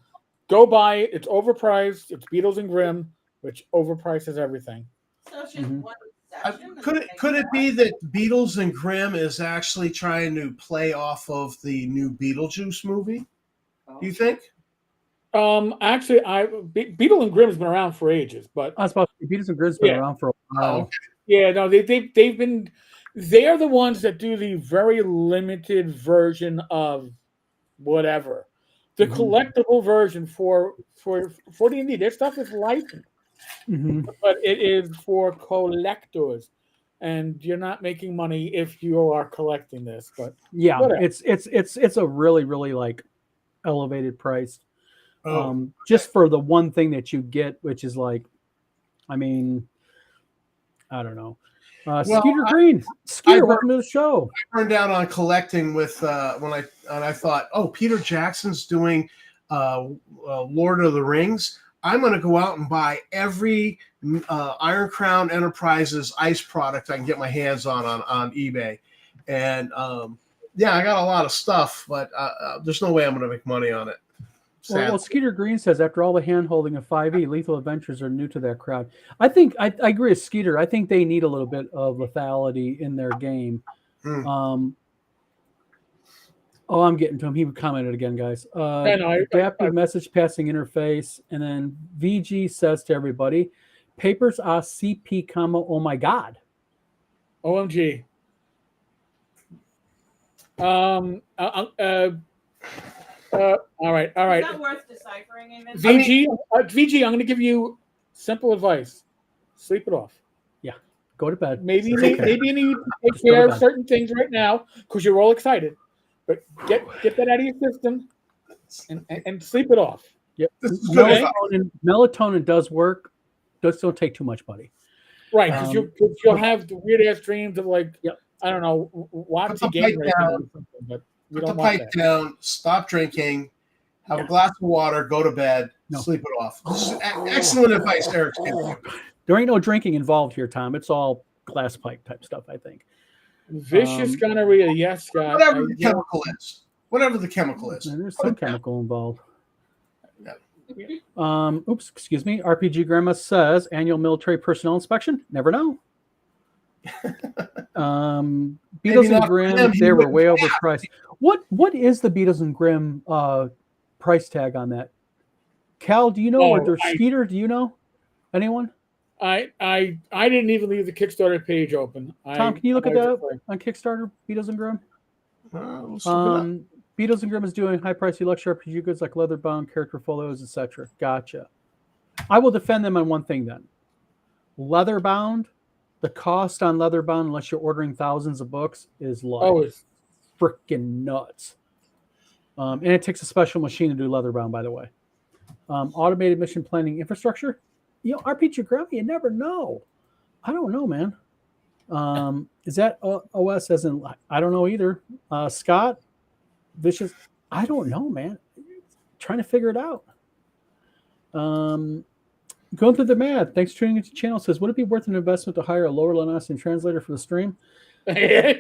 Go buy it. It's overpriced. It's Beatles and Grimm, which overprices everything. So it's just one session. Could it be that Beatles and Grimm is actually trying to play off of the new Beetlejuice movie? Do you think? Actually, Beetle and Grimm has been around for ages, but I was about to say, Beatles and Grimm's been around for a while. Oh, okay. yeah, no, they've been. They are the ones that do the very limited version of whatever, the collectible version for D&D. Their stuff is licensed, but it is for collectors, and you're not making money if you are collecting this. But yeah, whatever. it's a really like elevated price. Just for the one thing that you get, which is like, I mean, I don't know. Skeeter Green, Skeeter, welcome to the show. I turned down on collecting with when I thought, oh, Peter Jackson's doing Lord of the Rings. I'm going to go out and buy every Iron Crown Enterprises ice product I can get my hands on eBay, and yeah, I got a lot of stuff, but there's no way I'm going to make money on it. Well, Skeeter Green says after all the hand-holding of 5e, Lethal Adventures are new to that crowd. I think I agree with Skeeter. I think they need a little bit of lethality in their game. I'm getting to him. He commented again, guys. Adaptive message passing interface, and then VG says to everybody, "Papers are CP, oh my god." OMG. All right. Is that worth deciphering even? VG, I'm going to give you simple advice. Sleep it off. Yeah, go to bed. Maybe you need to take care of certain things right now because you're all excited, but get that out of your system and sleep it off. Yep. Melatonin does work. Just don't take too much, buddy. Right, because you'll have the weird ass dreams of like, I don't know, watch a game or something, but put the pipe down, stop drinking, have a glass of water, go to bed, sleep it off. Excellent advice, Eric. There ain't no drinking involved here, Tom. It's all glass pipe type stuff, I think. Vicious gonorrhea, yes, Scott. Whatever the chemical is. Whatever the chemical is. There's some chemical involved. Oops, excuse me. RPG Grandma says annual military personnel inspection. Never know. Beatles and not for Grimm, them, he they were wouldn't way have. overpriced. What is the Beatles and Grimm price tag on that? Cal, do you know? Or Skeeter, do you know? Anyone? I didn't even leave the Kickstarter page open. Tom, can you look at that on Kickstarter? Beatles and Grimm. Let's look it up. Beatles and Grimm is doing high price deluxe RPG goods like leather bound character folios, etc. Gotcha. I will defend them on one thing then. Leather bound, the cost on leather bound, unless you're ordering thousands of books, is like it's freaking nuts. And it takes a special machine to do leather bound, by the way. Automated mission planning infrastructure. You know, RPG Grandma, you never know. I don't know, man. Is that OS as in, I don't know either. Scott, Vicious, I don't know, man. Trying to figure it out. Going through the math. Thanks for tuning into the channel. Says, would it be worth an investment to hire a lower Lanosian translator for the stream? You're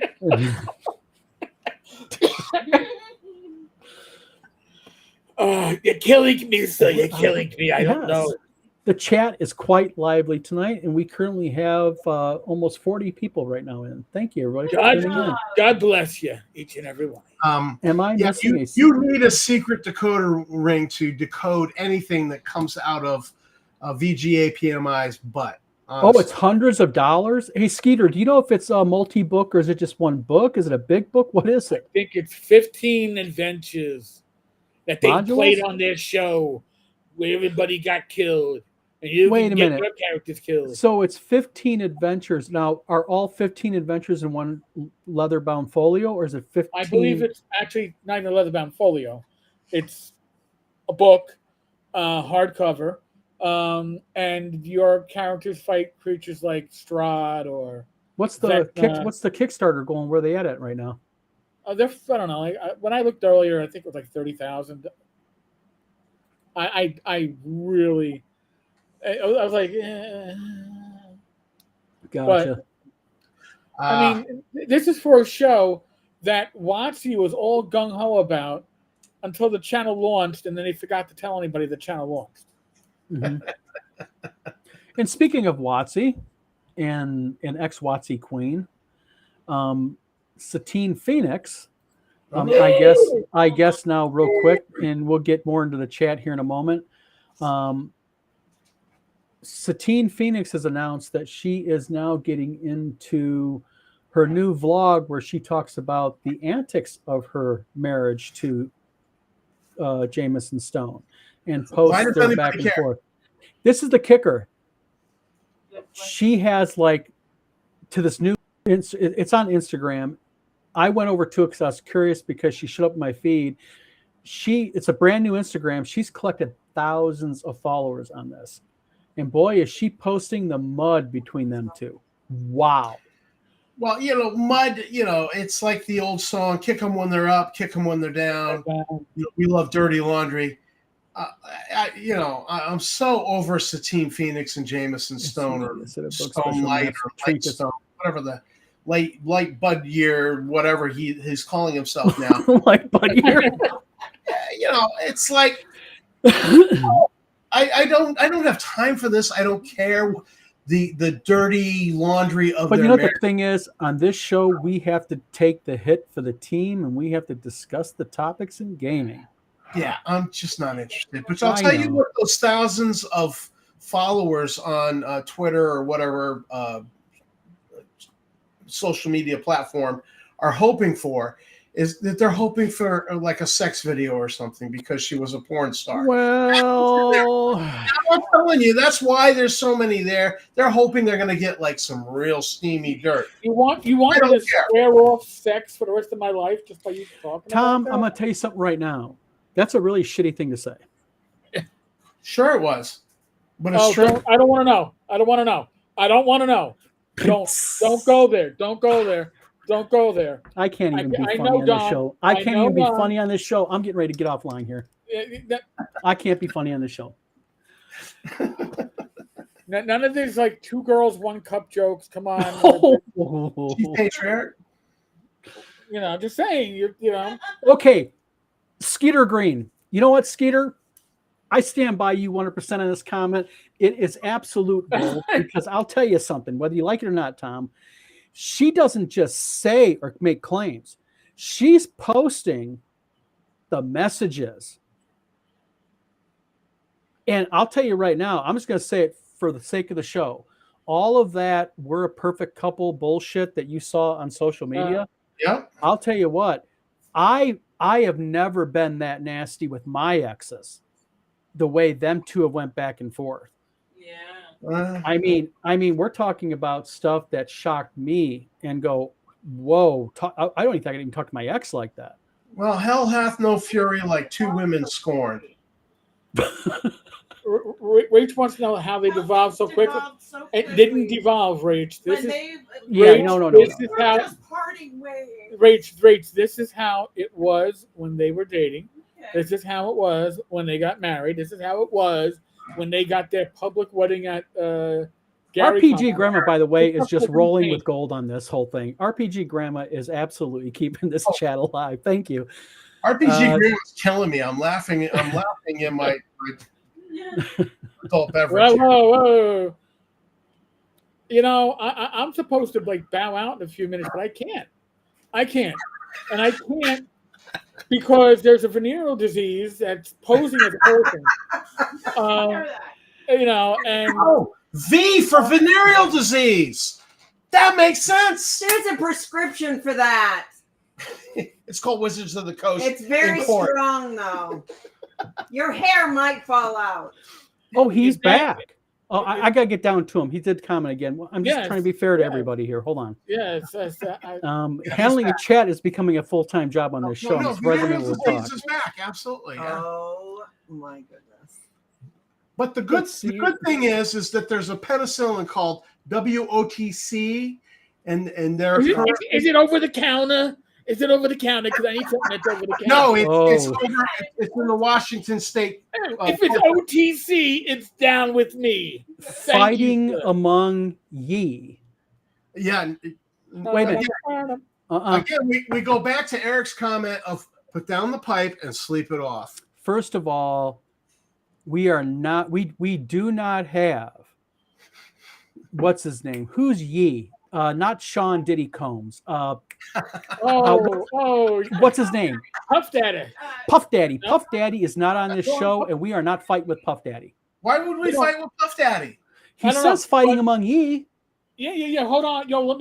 killing me, sir. You're killing me. I don't know. The chat is quite lively tonight, and we currently have almost 40 people right now in. Thank you, everybody. God bless you, each and every one. Am I missing a secret? You need a secret decoder ring to decode anything that comes out of VGA PMI's butt. Honestly. Oh, it's hundreds of dollars? Hey, Skeeter, do you know if it's a multi-book or is it just one book? Is it a big book? What is it? I think it's 15 adventures that they Modules? played on their show where everybody got killed. And you Wait a minute. Your characters killed. So it's 15 adventures. Now, are all 15 adventures in one leather-bound folio, or is it 15? I believe it's actually not even a leather-bound folio. It's a book, hardcover, and your characters fight creatures like Strahd or... What's the Kickstarter going? Where are they at it right now? I don't know. When I looked earlier, I think it was like 30,000. I really... I was like, Gotcha. But, I mean, this is for a show that WotC was all gung-ho about until the channel launched, and then they forgot to tell anybody the channel launched. Mm-hmm. And speaking of WotC and ex-WotC queen, Satine Phoenix, I guess now real quick, and we'll get more into the chat here in a moment. Satine Phoenix has announced that she is now getting into her new vlog where she talks about the antics of her marriage to Jameson Stone and posts their back and forth. This is the kicker. She has like to this new, it's on Instagram. I went over to it because I was curious because she showed up in my feed. It's a brand new Instagram. She's collected thousands of followers on this. And boy, is she posting the mud between them two. Wow. Well, mud, it's like the old song, kick them when they're up, kick them when they're down. We love dirty laundry. I'm so over Satine Phoenix and Jameson Stone or Stone Light or Light Stone, whatever the light Bud Year, whatever he's calling himself now. Light Bud Year. It's like... I don't have time for this. I don't care the dirty laundry of. But their the thing is, on this show, we have to take the hit for the team, and we have to discuss the topics in gaming. Yeah, I'm just not interested. But I'll tell you what those thousands of followers on Twitter or whatever social media platform are hoping for. Is that they're hoping for like a sex video or something because she was a porn star. Well, I'm telling you, that's why there's so many there. They're hoping they're going to get like some real steamy dirt. You want me to swear off sex for the rest of my life just by you talking Tom, about that? I'm going to tell you something right now. That's a really shitty thing to say. Sure it was. But it's true. I don't want to know. I don't want to know. I don't want to know. Don't go there. Don't go there. Don't go there. I can't even be funny on this show. I can't even be funny on this show. I'm getting ready to get offline here. I can't be funny on this show. None of these like 2 girls, 1 cup jokes. Come on. She's patriarch. Just saying. Okay, Skeeter Green. You know what, Skeeter? I stand by you 100% on this comment. It is absolute bull because I'll tell you something, whether you like it or not, Tom. she doesn't just say or make claims. She's posting the messages. And I'll tell you right now, I'm just going to say it for the sake of the show. All of that "we're a perfect couple" bullshit that you saw on social media. Yeah. I'll tell you what, I have never been that nasty with my exes, the way them two have went back and forth. Yeah. I mean, we're talking about stuff that shocked me and go, whoa! I don't even think I can even talk to my ex like that. Well, hell hath no fury like two women scorned. Rach wants to know how they devolved so quickly. It didn't devolve, Rach. This is Yeah, Rach, no. This is how just parting ways. Rach. This is how it was when they were dating. Okay. This is how it was when they got married. This is how it was when they got their public wedding at Gary. RPG Grandma, by the way, is just rolling insane. with gold on this whole thing. RPG Grandma is absolutely keeping this chat alive. Thank you. RPG Grandma's killing me. I'm laughing in my adult beverage. Whoa. You know, I'm supposed to like bow out in a few minutes, but I can't. And I can't because there's a venereal disease that's posing as a person. You know, and V for venereal disease. That makes sense. There's a prescription for that. It's called Wizards of the Coast. It's very strong, though. Your hair might fall out. Oh, he's back. Oh, I got to get down to him. He did comment again. I'm just trying to be fair to everybody here. Hold on. Yes. Handling a chat is becoming a full-time job on this show. No, venereal disease is back. Absolutely. Yeah. Oh, my goodness. But the good thing is that there's a penicillin called WOTC, and there is it over the counter? Is it over the counter? Because I need something that's over the counter. No, it's in the Washington State. If it's OTC, it's down with me. Fighting among ye. Yeah. Wait a minute. Again, we go back to Eric's comment of put down the pipe and sleep it off. First of all, we do not have, what's his name? Who's ye? Not Sean Diddy Combs. What's his name? Puff Daddy. Puff Daddy. Puff Daddy is not on this show, and we are not fighting with Puff Daddy. Why would we fight with Puff Daddy? He says fighting among ye. Yeah. Hold on, yo. Let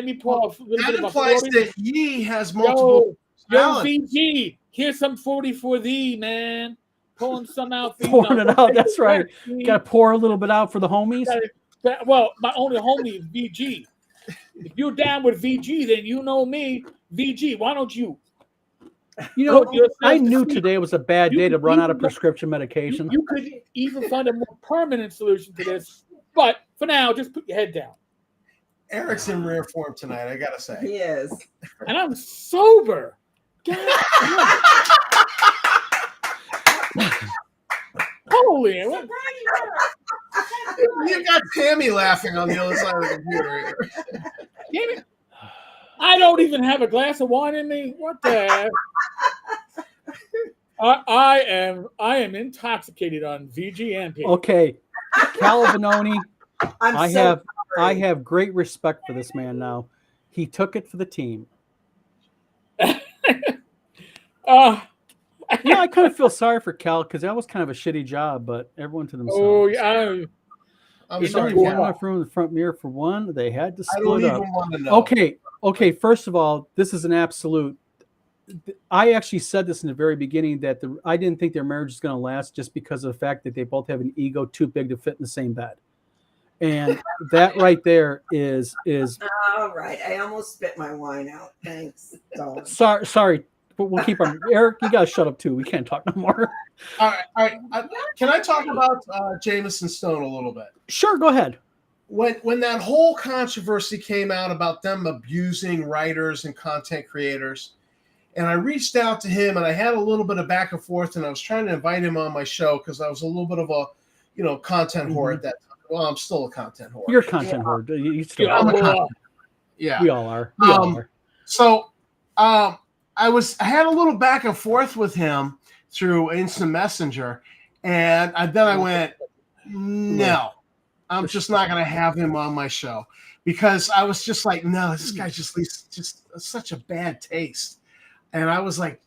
me pull a little bit of a implies that ye has multiple. Yo, VG. Here's some 40 for thee, man. Pulling some out. Pouring it out. That's right. Got to pour a little bit out for the homies. Well, my only homie is VG. If you're down with VG, then you know me. VG, why don't you? You know, I knew today was a bad day to run out of prescription medication. You could even find a more permanent solution to this. But for now, just put your head down. Eric's in rare form tonight, I gotta say. He is. And I'm sober. Holy. You got Tammy laughing on the other side of the computer here. Damn it. I don't even have a glass of wine in me. What the heck? I am intoxicated on VGMP. Okay. Calavanoni, I sorry. have great respect for this man now. He took it for the team. Yeah, I kind of feel sorry for Cal because that was kind of a shitty job, but everyone to themselves. Oh, yeah. I'm sorry. Enough room in the front mirror for one. They had to split I don't up. even want to know. Okay. First of all, this is an absolute. I actually said this in the very beginning that I didn't think their marriage was going to last just because of the fact that they both have an ego too big to fit in the same bed, and that right there is. All right, I almost spit my wine out. Thanks. Sorry. But we'll keep on. Eric, you guys shut up too. We can't talk no more. All right. Can I talk about Jameson Stone a little bit? Sure, go ahead. When that whole controversy came out about them abusing writers and content creators, and I reached out to him and I had a little bit of back and forth, and I was trying to invite him on my show because I was a little bit of a, content whore at that time. Well, I'm still a content whore. You're a content whore. You still are. Yeah. We all are. We all are. So, I had a little back and forth with him through Instant Messenger, and then I went, no, I'm just not going to have him on my show because I was just like, no, this guy just leaves just such a bad taste. And I was like,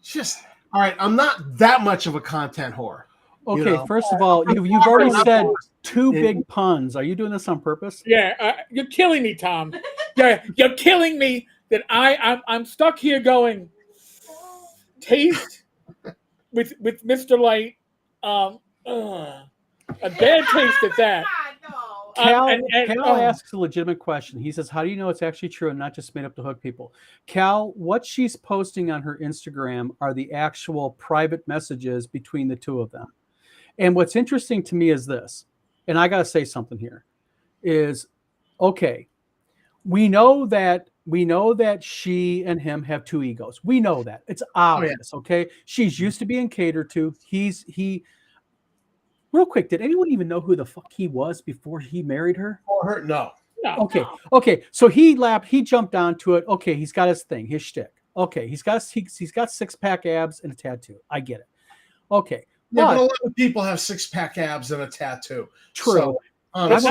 just all right, I'm not that much of a content whore. Okay, You know? first of all, you've already said 2 big puns. Are you doing this on purpose? Yeah, you're killing me, Tom. You're killing me. That I'm stuck here going taste with Mr. Light. A bad taste at that. Cal asks a legitimate question. He says, how do you know it's actually true and not just made up to hook people? Cal, what she's posting on her Instagram are the actual private messages between the two of them. And what's interesting to me is this, and I got to say something here, is, okay, we know that she and him have 2 egos. We know that. It's obvious, okay? She's used to being catered to. Real quick, did anyone even know who the fuck he was before he married her? For her, no. Okay. So he jumped onto it. Okay, he's got his thing, his shtick. Okay, he's got 6-pack abs and a tattoo. I get it. Okay. Yeah, but a lot of people have 6-pack abs and a tattoo. True. So, I've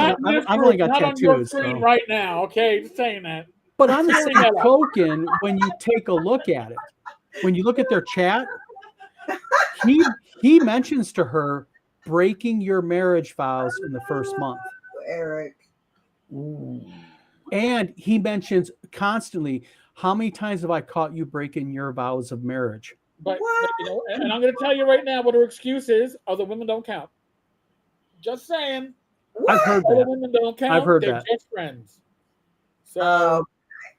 only got tattoos. So. Right now, okay, just saying that. But on the same token, when you take a look at it, when you look at their chat, he mentions to her breaking your marriage vows in the first month. Eric. Ooh. And he mentions constantly, how many times have I caught you breaking your vows of marriage? But you know, and I'm going to tell you right now what her excuse is: other women don't count. Just saying. I've heard other that. Women don't count. I've heard They're that. just friends. So,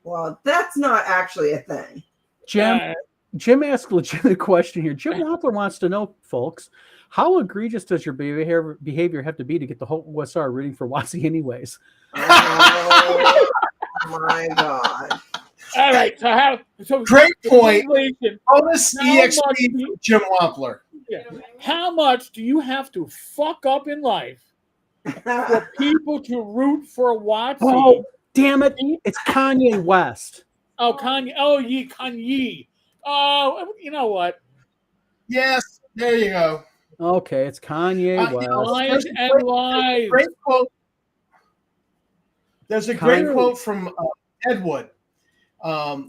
well, that's not actually a thing. Jim asked a legitimate question here. Jim Wampler wants to know, folks, how egregious does your behavior have to be to get the whole OSR rooting for Watsi anyways? Oh my God. All right. So great point. Bonus EXP Jim Wampler. Yeah. How much do you have to fuck up in life for people to root for Watsi? Oh, damn it. It's Kanye West. Oh, Kanye. Oh, Kanye. Oh, you know what? Yes, there you go. Okay, it's Kanye West. Lies and lies. Great quote. There's a great quote from Deadwood.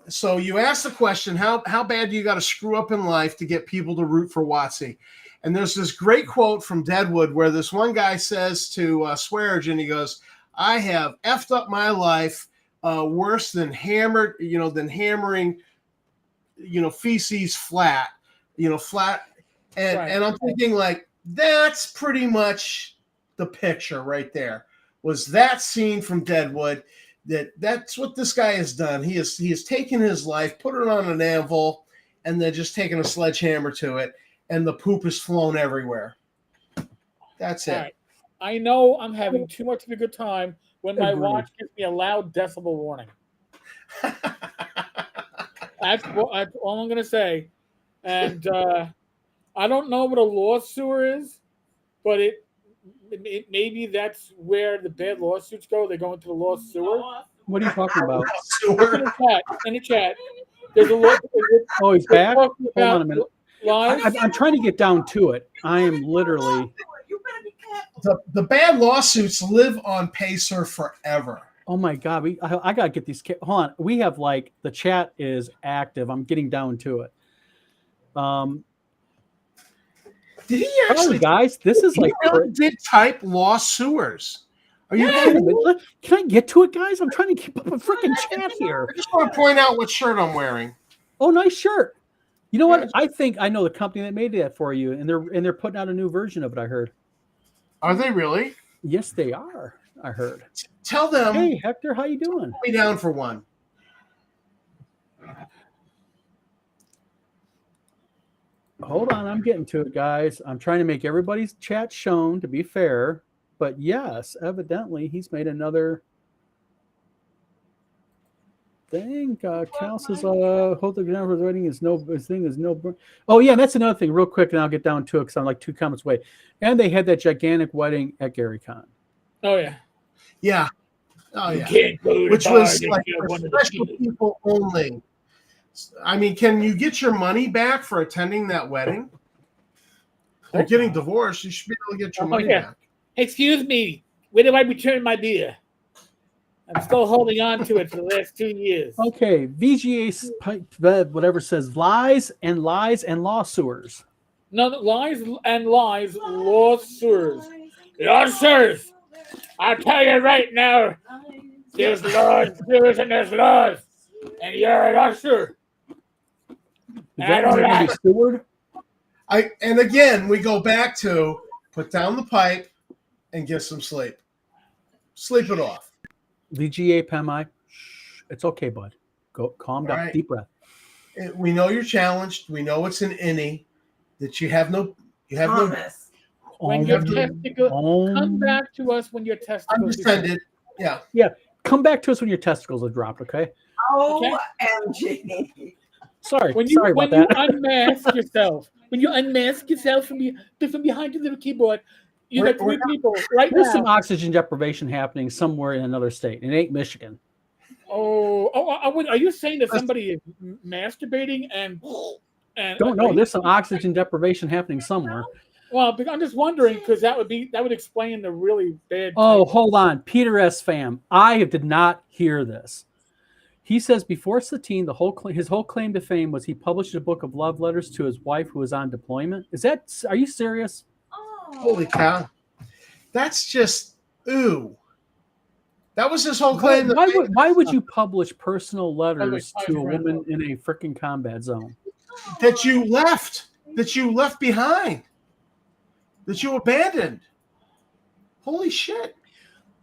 So you asked the question, how bad do you got to screw up in life to get people to root for Watsi? And there's this great quote from Deadwood where this one guy says to Swearingen, he goes, I have effed up my life worse than hammering, feces flat, flat. And I'm thinking, like, that's pretty much the picture right there. Was that scene from Deadwood? That's what this guy has done. He has taken his life, put it on an anvil, and then just taken a sledgehammer to it, and the poop has flown everywhere. That's it. Right. I know I'm having too much of a good time when my watch gives me a loud decibel warning. That's all I'm going to say. And I don't know what a law sewer is, but it maybe that's where the bad lawsuits go. They go into the law sewer. What are you talking about? In the chat. There's a law. Oh, he's back? Hold on a minute. I'm trying to get down to it. I am literally. The bad lawsuits live on Pacer forever. Oh my God. I got to get these. Hold on. We have the chat is active. I'm getting down to it. Did he actually, guys? This is he really did type law sewers. Are you kidding me? Can I get to it, guys? I'm trying to keep up a freaking chat here. I just want to point out what shirt I'm wearing. Oh, nice shirt. You know what? I think I know the company that made that for you, and they're putting out a new version of it. I heard. Are they really? Yes, they are. I heard. Tell them. Hey, Hector, how you doing? Put me down for one. Hold on, I'm getting to it, guys. I'm trying to make everybody's chat shown to be fair, but yes, evidently he's made another thing. Cal says, "Hold the ground for the wedding is no. His thing is no." Oh yeah, that's another thing. Real quick, and I'll get down to it because I'm like 2 comments away. And they had that gigantic wedding at GaryCon. Oh yeah, yeah, oh yeah. Which was like for special people only. I mean, can you get your money back for attending that wedding? You're getting divorced. You should be able to get your money back. Excuse me. Where do I return my beer? I'm still holding on to it for the last 2 years. Okay, VGA whatever says lies and lawsuers. No, lies and lies, lawsuers. Lawsuers! I'll tell you right now, there's laws, and there's laws. And you're a lawsuer. Is I that don't gonna be like steward? And again, we go back to put down the pipe and get some sleep. Sleep it off. VGA PMI. Shh, it's okay, bud. Go calm down. Right. Deep breath. We know you're challenged. We know it's an innie that you have no. Thomas. when your testicles come back to us when your testicles undefended. Yeah. Come back to us when your testicles are dropped, okay? OMG. Sorry. When Sorry you about that. unmask yourself, when you unmask yourself from behind your little keyboard, you got three people right There's now. some oxygen deprivation happening somewhere in another state. It ain't Michigan. Are you saying that somebody is masturbating and Don't know. There's some oxygen deprivation happening somewhere. Well, I'm just wondering because that would explain the really bad. Oh, hold on, Peter S. Pham. I did not hear this. He says before Satine, his whole claim to fame was he published a book of love letters to his wife who was on deployment. Are you serious? Holy cow. That's just ooh. That was his whole claim. Why would you publish personal letters to a woman in a freaking combat zone? That you left behind. That you abandoned. Holy shit.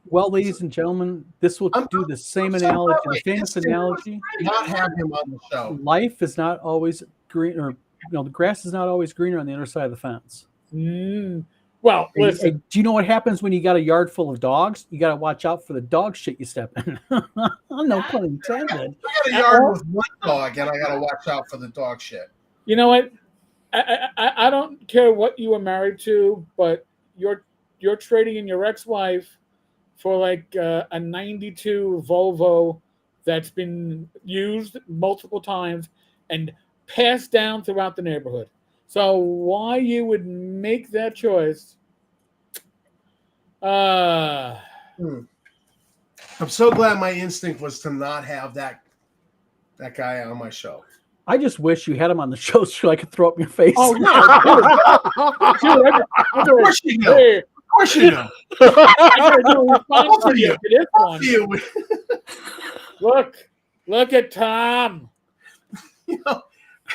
Well, ladies and gentlemen, this will do the same analogy, the famous analogy. Not have him on the show. Life is not always green, or the grass is not always greener on the other side of the fence. Well, listen. Do you know what happens when you got a yard full of dogs? You got to watch out for the dog shit you step in. No pun intended. I got a yard with one dog, and I got to watch out for the dog shit. You know what? I don't care what you were married to, but you're trading in your ex-wife for like a 92 Volvo that's been used multiple times and passed down throughout the neighborhood. So why you would make that choice? I'm so glad my instinct was to not have that guy on my show. I just wish you had him on the show so I could throw up in your face. Oh, yeah. Dude, of course you know. Hey, of course you know. I gotta do a response to you to this one. Look at Tom. You know,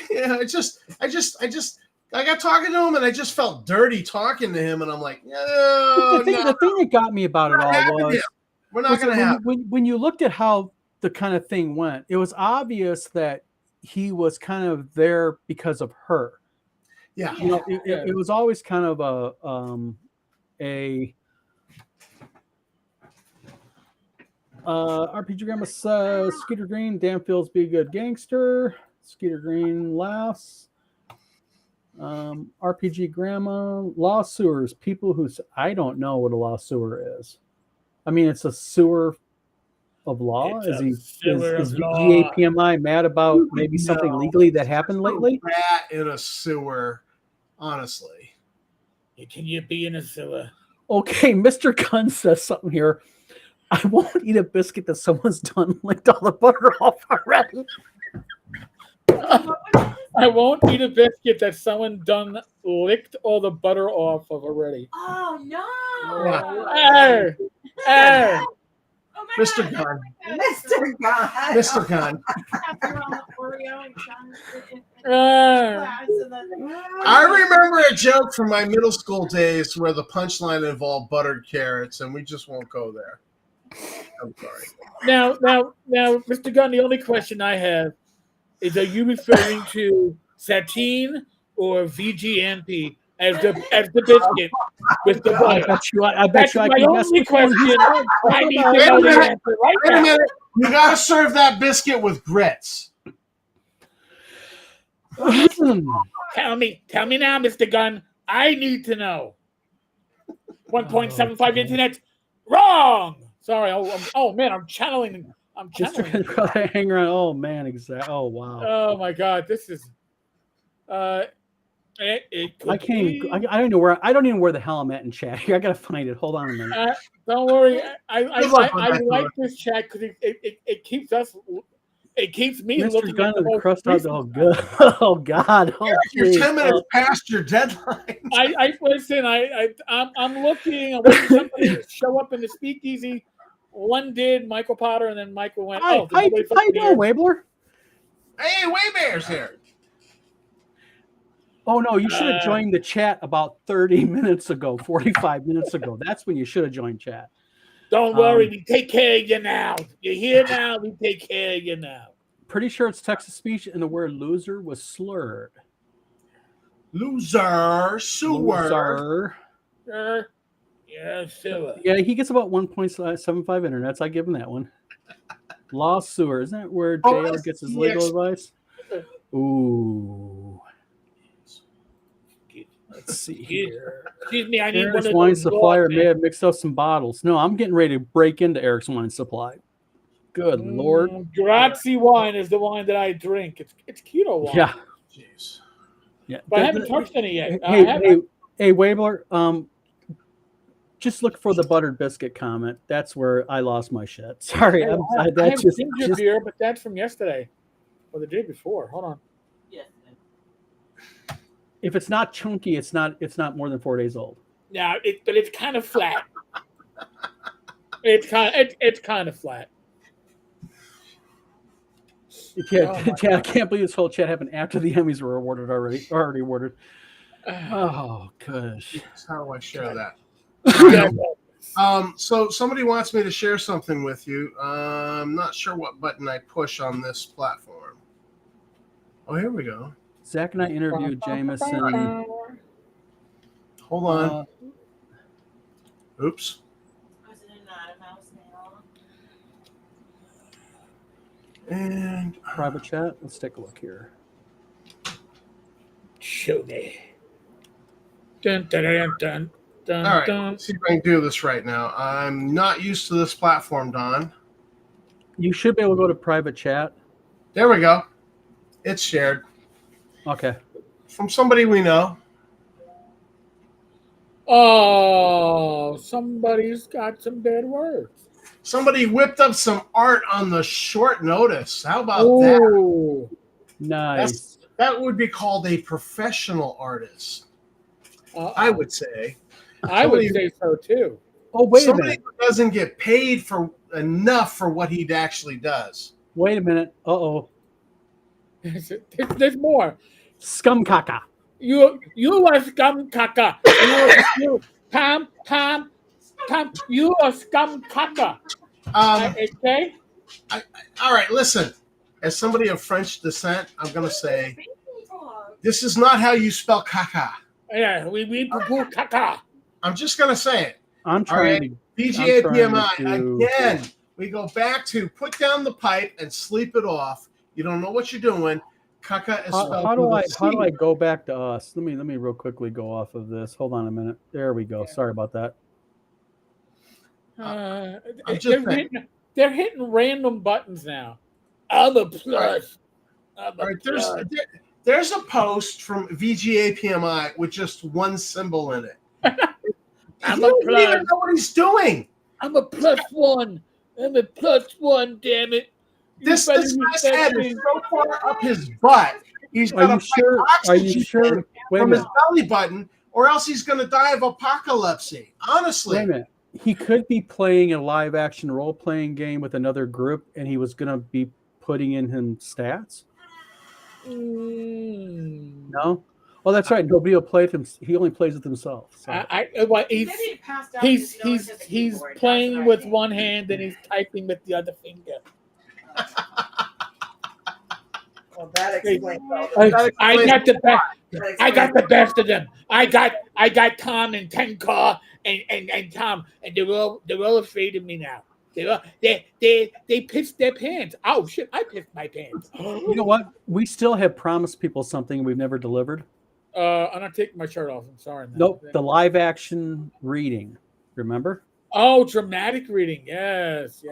yeah, I got talking to him and I just felt dirty talking to him, and I'm like, no. The thing that got me about it all was we're not going to have. When you looked at how the kind of thing went, it was obvious that he was kind of there because of her. Yeah. You know, it was always kind of a RPG Grandma says Skeeter Green, Danfield's be a good gangster. Skeeter Green laughs. RPG Grandma, law sewers, people who I don't know what a law sewer is. I mean, it's a sewer of law. Is VGA PMI mad about maybe something legally that happened lately? Rat in a sewer, honestly. Can you be in a sewer? Okay, Mr. Gunn says something here. I won't eat a biscuit that someone's done licked all the butter off already. I won't eat a biscuit that someone done licked all the butter off of already. Oh no! Hey. Oh my Mr. God. Gunn. Mr. God. Mr. Gunn. I remember a joke from my middle school days where the punchline involved buttered carrots, and we just won't go there. I'm sorry. Now, Mr. Gunn, the only question I have is: are you referring to Satine or VGMP as the biscuit with the butter? I bet you I can guess which one he said. I need to know the answer right Wait a now. minute. You got to serve that biscuit with grits. Tell me now, Mr. Gunn. I need to know. 1.75 internet wrong. Sorry. Oh man, I'm channeling. Mr. Hang around. Oh man, exactly. Oh wow. Oh my God, this is. It could I can't. be. Even, I don't know where. I don't even know where the hell I'm at in chat here. I gotta find it. Hold on a minute. Don't worry. I Good luck with I that, like George. this chat because it keeps us. It keeps me Mr. looking Gunn at of the the most crust out. recent Oh stuff. god. Oh god. Oh, You're please. 10 minutes past your deadline. I listen. I'm looking. I'm waiting for somebody to show up in the speakeasy. One did, Michael Potter, and then Michael went. Hi, Oh, there's nobody how you fucking doing, here. Wabler? Hey, Waybear's here. Oh no, you should have joined the chat about 30 minutes ago, 45 minutes ago. That's when you should have joined chat. Don't worry, we take care of you now. You're here now. We take care of you now. Pretty sure it's Texas speech, and the word "loser" was slurred. Loser, sewer. Loser. Yeah, sure. Yeah, he gets about 1.75 internets. I give him that one. Law sewer. Isn't that where JR gets his legal advice? Ooh. Let's see here. Excuse me, I need Eric's one of wine those supplier laws, may have mixed up some bottles. No, I'm getting ready to break into Eric's wine supply. Good Lord. Grazie wine is the wine that I drink. It's keto wine. Yeah. Jeez. Yeah. But I haven't touched any yet. Hey, Wabler, just look for the buttered biscuit comment. That's where I lost my shit. Sorry, I have ginger beer, but that's from yesterday or the day before. Hold on. Yes. if it's not chunky, it's not more than 4 days old. Now, but it's kind of flat. It's kind of flat. I can't believe this whole chat happened after the Emmys were already awarded. Oh, gosh. How do I share that? Yeah. So somebody wants me to share something with you. I'm not sure what button I push on this platform. Oh, here we go. Zach and I interviewed Jameson. Hold on. Oops. And Private chat. Let's take a look here. Show me. Dun, dun, dun, dun, dun, all right, dun. let's see if I can do this right now. I'm not used to this platform, Don. You should be able to go to private chat. There we go. It's shared. Okay. From somebody we know. Oh, somebody's got some bad words. Somebody whipped up some art on the short notice. How about Oh, Nice. that? That would be called a professional artist, I would say. I would say so too. Oh, wait a Somebody minute. who doesn't get paid for enough for what he actually does. Wait a minute. Uh-oh. There's more. Scum caca. You are scum caca. You Tom, you are scum caca. Okay? All right, listen. As somebody of French descent, I'm going to say this is not how you spell caca. Yeah, we poo caca. I'm just going to say it. I'm trying to. PGA I'm trying PMI, to- again, we go back to put down the pipe and sleep it off. You don't know what you're doing. Caca is spelled How do with a I C. go back to us? Let me real quickly go off of this. Hold on a minute. There we go. Sorry about that. They're hitting random buttons now. I'm a plus. All right, there's a post from VGA PMI with just one symbol in it. I'm You a don't even plus. know what he's doing. I'm a +1. I'm a +1. Damn it! This guy's head is so far up his butt. He's Are got you to sure? Are you oxygen sure? Wait a from his minute. belly button, or else he's going to die of apocalypse. Honestly, Wait a minute. He could be playing a live action role playing game with another group, and he was going to be putting in him stats. No. Oh, that's right. Nobody will play with him. He only plays with himself. So. He's playing with one hand and he's typing with the other finger. Well, that explains all. I got the best. I got the best of them. I got Tom and Tenkar and Tom, and they're all afraid of me now. They pissed their pants. Oh shit! I pissed my pants. You know what? We still have promised people something we've never delivered. I'm not taking my shirt off. I'm sorry. Man. Nope. The live action reading. Remember? Oh, dramatic reading. Yes.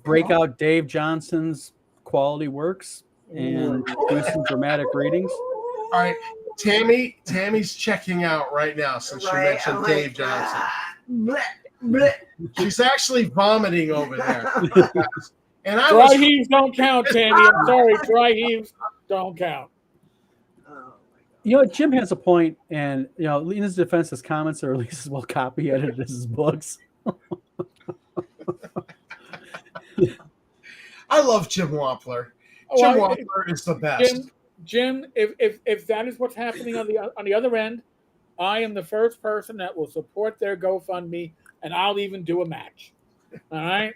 Break out Dave Johnson's quality works and do some dramatic readings. all right. Tammy's checking out right now since you mentioned I'm Dave like, Johnson. Bleh, bleh. She's actually vomiting over there. And I Dry was heaves don't count, Tammy. I'm sorry. Dry heaves don't count. Oh my God. You know, Jim has a point, and you know, in his defense, his comments are at least as well copy edited as his books. I love Jim Wampler. Oh, Jim Wampler is the best. Jim, if that is what's happening on the other end, I am the first person that will support their GoFundMe, and I'll even do a match. All right,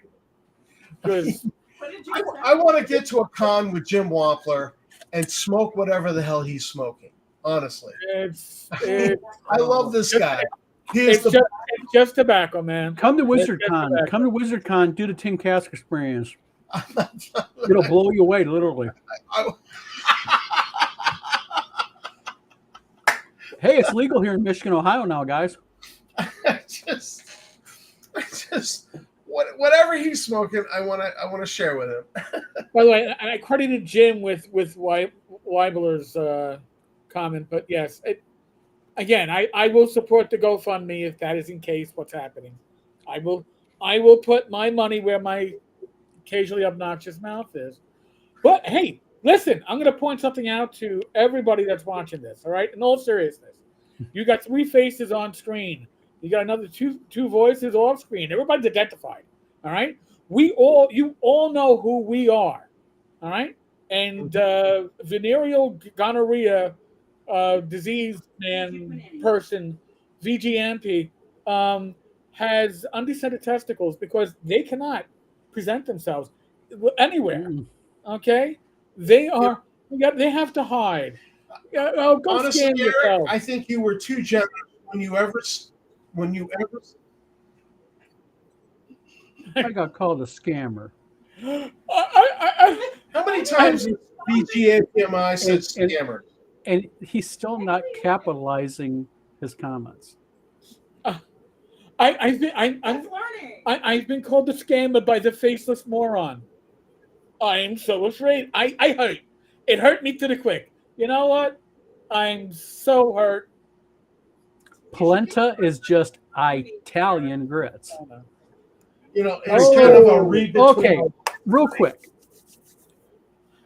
because What did you I want to get to a con with Jim Wampler and smoke whatever the hell he's smoking. Honestly, it's I love this guy. He is it's just tobacco, man. Come to It's WizardCon. just Come to WizardCon. Do the Tim Cask experience. It'll blow you away, literally. Hey, it's legal here in Michigan, Ohio now, guys. just whatever he's smoking, I want to share with him. By the way, I credited Jim with Weibler's comment, but yes, again, I will support the GoFundMe if that is in case what's happening. I will put my money where my occasionally obnoxious mouth is. But hey, listen, I'm going to point something out to everybody that's watching this. All right, in all seriousness, you got 3 faces on screen. You got another two voices off screen. Everybody's identified. All right, you all know who we are. All right, and venereal gonorrhea disease person VGMP has undescended testicles because they cannot present themselves anywhere. Okay, they have to hide. Go Honestly, scan Eric, yourself. I think you were too generous when you ever. I got called a scammer. How many times has BGAPMI said scammer? And he's still not capitalizing his comments. I've been called the scammer by the faceless moron. I am so afraid. I hurt. It hurt me to the quick. You know what? I'm so hurt. Polenta is just Italian grits. You know, it's kind of a read between. Okay, real quick.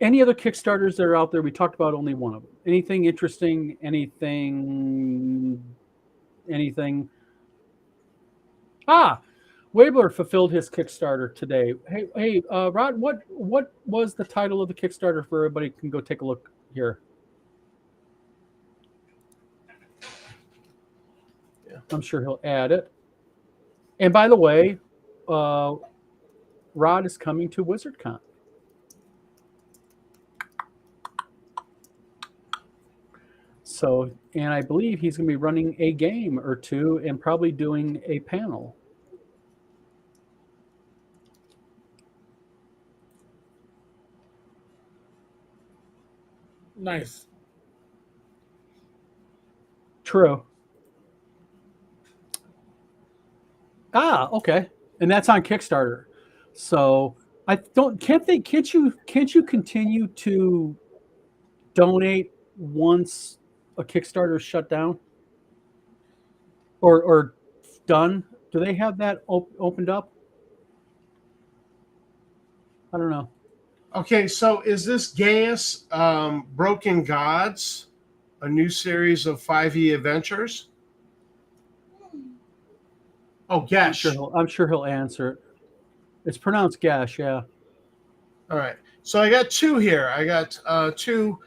Any other Kickstarters that are out there? We talked about only one of them. Anything interesting? Anything? Weibler fulfilled his Kickstarter today. Hey, Rod, what was the title of the Kickstarter for everybody can go take a look here? Yeah. I'm sure he'll add it. And by the way, Rod is coming to WizardCon. So, and I believe he's going to be running a game or two and probably doing a panel. Nice. True. Okay. And that's on Kickstarter. So can't you continue to donate once a Kickstarter is shut down or done? Do they have that opened up? I don't know. Okay, so is this Gaius Broken Gods, a new series of 5e adventures? Oh, Gash. I'm sure he'll answer it. It's pronounced Gash, yeah. All right. So I got 2 here. I got 2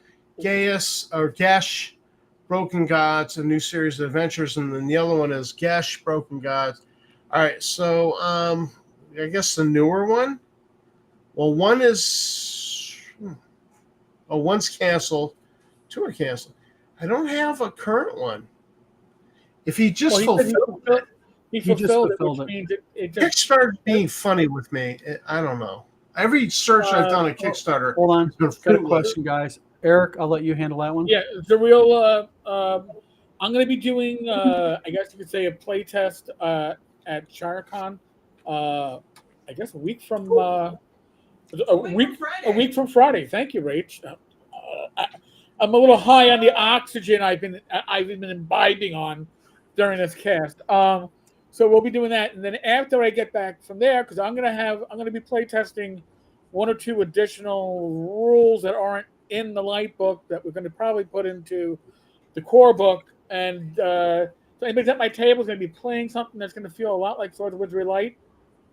Gaius or Gash Broken Gods, a new series of adventures, and then the other one is Gash Broken Gods. All right. So I guess the newer one. Well, one is one's canceled, 2 are canceled. I don't have a current one. If he just fulfilled it. He fulfilled it, fulfilled which it. means it just Kickstarter being funny with me. I don't know. Every search I've done on Kickstarter. Hold on. has been Got a fruitless. question, guys. Eric, I'll let you handle that one. Yeah, the real. I'm going to be doing, I guess you could say, a play test at ShireCon. I guess a week from a week from Friday. Thank you, Rach. I'm a little high on the oxygen I've been imbibing on during this cast. So we'll be doing that, and then after I get back from there, because I'm gonna be play testing one or two additional rules that aren't in the light book that we're going to probably put into the core book. And so anybody's at my table is going to be playing something that's going to feel a lot like Swords of Wizardry Light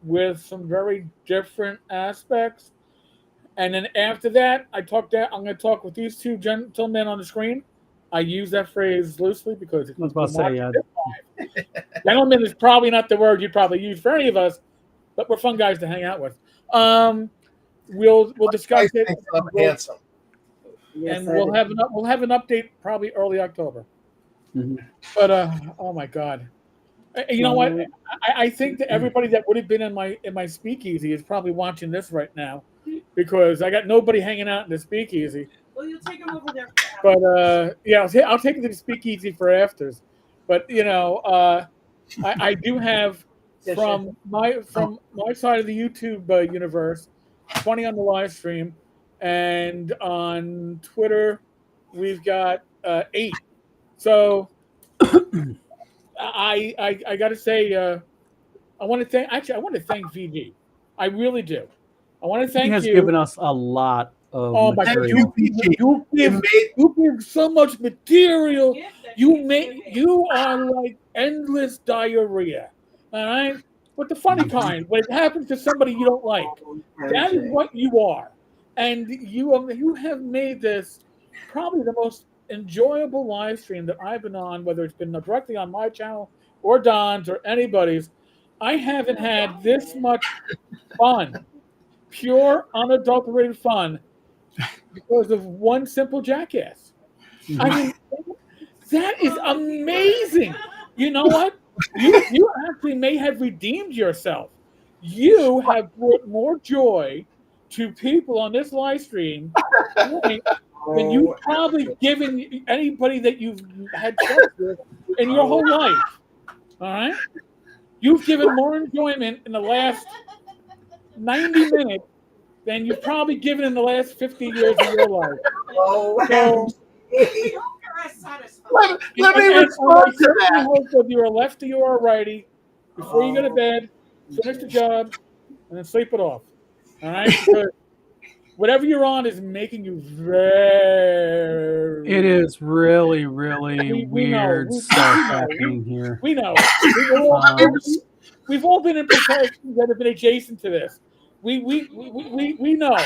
with some very different aspects. And then after that, I'm going to talk with these two gentlemen on the screen. I use that phrase loosely because I was about to say, yeah. Gentlemen is probably not the word you'd probably use for any of us, but we're fun guys to hang out with. We'll discuss it, handsome. Yes, and we'll have an update probably early October. Mhm. But oh my God, you know what? I think that everybody that would have been in my speakeasy is probably watching this right now, because I got nobody hanging out in the speakeasy. Well, you'll take them over there. But yeah, I'll take it to the speakeasy for afters. But you know, I do have from my side of the YouTube universe, 20 on the live stream, and on Twitter we've got 8. So I got to say, I want to thank VG. I really do. I want to thank He has you. given us a lot of Oh my God! material. You give so much material. You are like endless diarrhea. All right, but the funny kind. When it happens to somebody you don't like, that is what you are. And you have made this probably the most enjoyable live stream that I've been on, whether it's been directly on my channel or Don's or anybody's. I haven't had this much fun, pure, unadulterated fun, because of one simple jackass. I mean, that is amazing. You know what? You actually may have redeemed yourself. You have brought more joy to people on this live stream than you've probably given anybody that you've had sex with in your whole life. All right? You've given more enjoyment in the last 90 minutes than you've probably given in the last 50 years of your life. So, Let me respond to I that. hope whether you're a lefty or a righty, before you go to bed, finish the job, and then sleep it off. All right? Because whatever you're on is making you very... It is really, really weird stuff happening here. We know. We've all been in professions that have been adjacent to this. We know.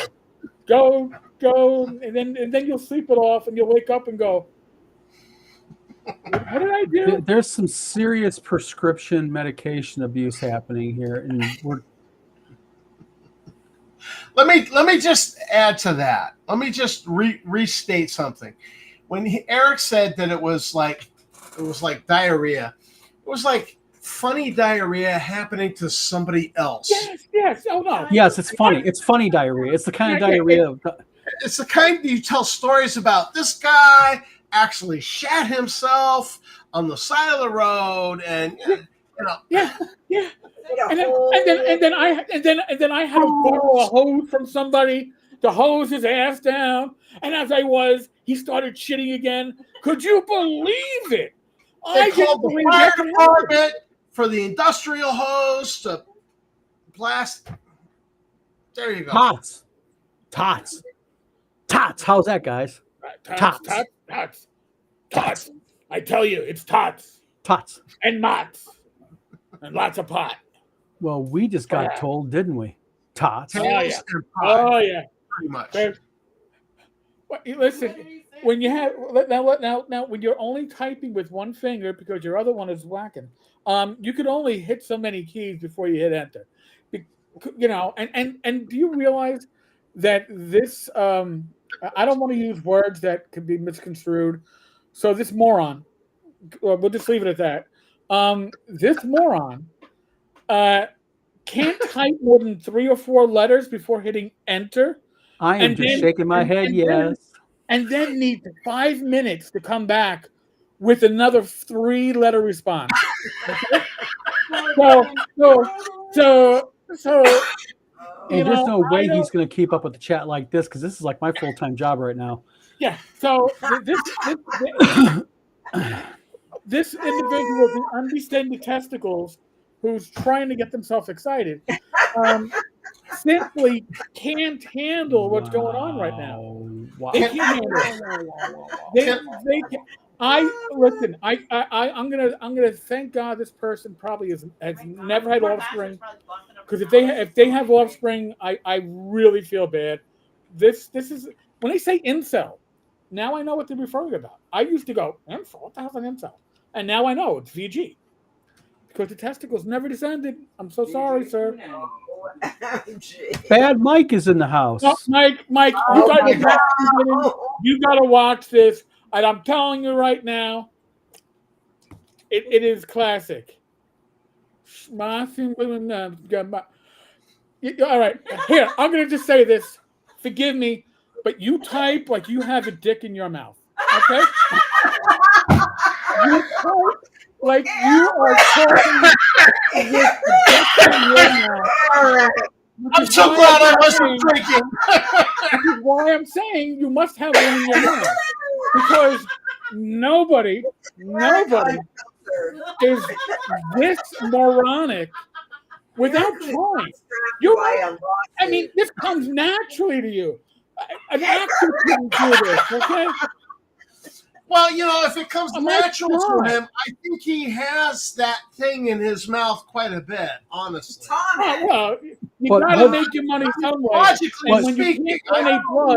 Go, and then you'll sleep it off, and you'll wake up and go, what did I do? There's some serious prescription medication abuse happening here, and Let me just add to that. Let me just restate something. When Eric said that it was like diarrhea, it was like funny diarrhea happening to somebody else. Yes. Oh no. yes, it's funny. It's funny diarrhea. It's the kind of diarrhea. It's the kind you tell stories about. This guy actually shat himself on the side of the road, and you know. Yeah. And then I had to borrow a hose from somebody to hose his ass down. And as I was, he started shitting again. Could you believe it? They called the fire department for the industrial hose to blast. There you go. Tots. How's that, guys? Tots. I tell you, it's tots. Tots. And mots. And lots of pot. Well, we just got told, didn't we? Tots. Oh, yeah. Pretty much. Listen, when you have now, when you're only typing with one finger because your other one is whacking, you could only hit so many keys before you hit enter. You know, and do you realize that this? I don't want to use words that could be misconstrued. So this moron, we'll just leave it at that. This moron can't type more than 3 or 4 letters before hitting enter. I am just shaking my head, yes. And then need 5 minutes to come back with another 3-letter response. So And there's no way he's going to keep up with the chat like this, because this is like my full-time job right now. Yeah. So this individual with the undistended testicles, who's trying to get themselves excited, simply can't handle what's going on right now. Wow. They can't handle it. They can. Listen. I'm gonna thank God this person probably has never had offspring, because if they have offspring, I really feel bad. This is when they say incel. Now I know what they're referring about. I used to go incel. What the hell's an incel? And now I know it's VG, because the testicles never descended. I'm so sorry, sir. Bad Mike is in the house. No, Mike, you gotta watch this, and I'm telling you right now, it is classic. All right, here, I'm gonna just say this. Forgive me, but you type like you have a dick in your mouth. Okay? You type like you are talking with a dick in your mouth. All right. I'm so glad I wasn't drinking. Which is why I'm saying you must have one in your mouth, because nobody is this moronic without trying. I mean, this comes naturally to you. An actor couldn't do this, okay? Well, if it comes Oh my natural to God. him, I think he has that thing in his mouth quite a bit, honestly. Oh, well, you But- gotta make your money some way. Logically And when you speaking, can't donate blood,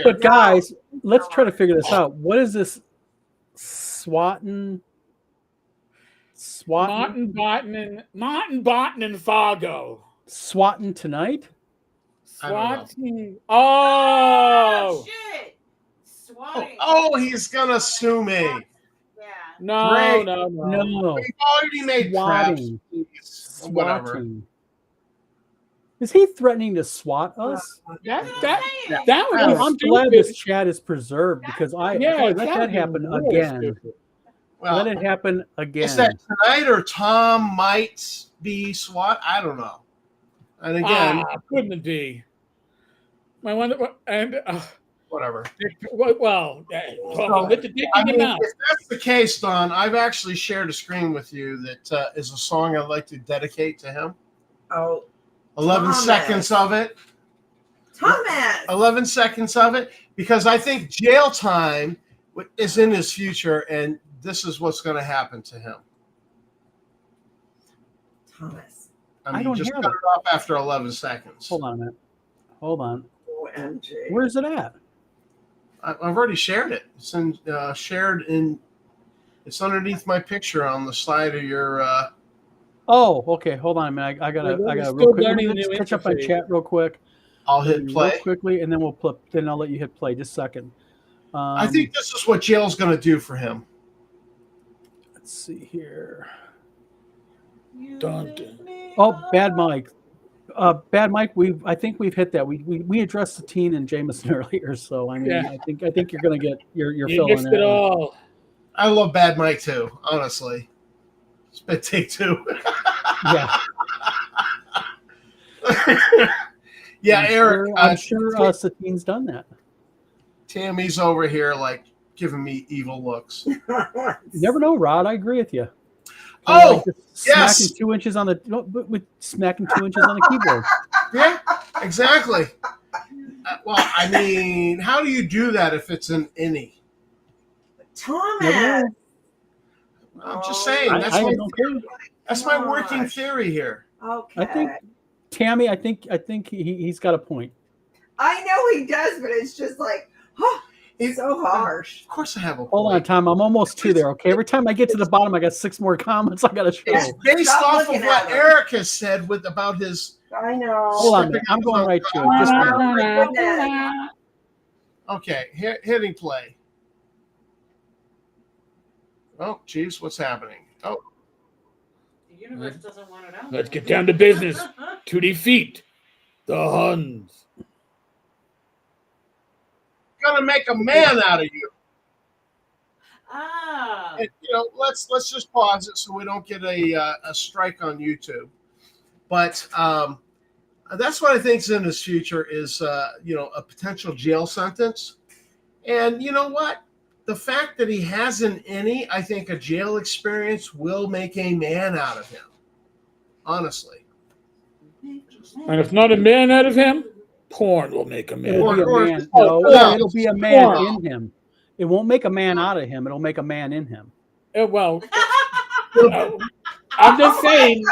But guys, let's try to figure this out. What is this Swatton, Martin Botten and Fargo. Swatton tonight? I don't know. Swatting. Oh! Shit. Swatting. Oh, he's gonna sue me. Yeah. No, Great. no. No. We've already made Swatting. preps. Whatever. Swatting. Is he threatening to swat us? That Oh, was I'm glad stupid. this chat is preserved, because let that that happen was real again. stupid. Well, Let it happen again. is that tonight or Tom might be SWAT? I don't know. And again, Couldn't it be? My one, and whatever. well, with the dick I in your mean, mouth. if that's the case, Don, I've actually shared a screen with you that is a song I'd like to dedicate to him. Oh, 11 Thomas. seconds of it. Thomas. 11 seconds of it, because I think jail time is in his future, and this is what's going to happen to him. Thomas. I I don't just have cut it. it off after 11 seconds. Hold on a minute. Hold on. OMG. Where's it at? I've already shared it. It's in shared in. It's underneath my picture on the side of your. Oh, okay. Hold on a minute. I gotta We're real still quick. learning the Let's new catch up on interface. chat real quick. I'll hit Real play. quickly, and then we'll flip. Then I'll let you hit play. Just a second. I think this is what jail's going to do for him. Let's see here. Dun, Oh, Bad Mike. Bad Mike. I think we've hit that. We addressed Satine and Jameson earlier, so I mean, Yeah. I think you're gonna get your You fill on missed that it one. all. I love Bad Mike too, honestly. Spit take two. Yeah. Yeah, I'm Eric. Sure, I'm sure Satine's done that. Tammy's over here like giving me evil looks. You never know, Rod. I agree with you. Oh, just yes. smacking 2 inches on smacking 2 inches on the keyboard. Yeah, exactly. Well, I mean, how do you do that if it's an innie? Thomas. I'm just saying. I That's have no clue. my working theory here. Okay. I think Tammy. I think he's got a point. I know he does, but it's just like, it's so harsh. Of course, I have a point. Hold on, Tom. I'm almost to there. Okay. Every time I get to the bottom, I got 6 more comments I got to show. It's based Stop off of looking what at him. Eric has said about his. I know. Hold on a minute. I'm going right to it. Just a minute. Oh my goodness. Okay, hitting play. Oh, geez, what's happening? Oh, The universe doesn't want it out. Let's get down to business. To defeat the Huns. gonna make a man out of you. Ah. And, let's just pause it so we don't get a strike on YouTube. But That's what I think is in his future is, a potential jail sentence. And you know what? The fact that he hasn't any, I think a jail experience will make a man out of him. Honestly. And if not a man out of him, porn will make a man. It'll be a Or- man. oh, No, or- it'll be a man or- in him. It won't make a man out of him. It'll make a man in him. Well, I'm just saying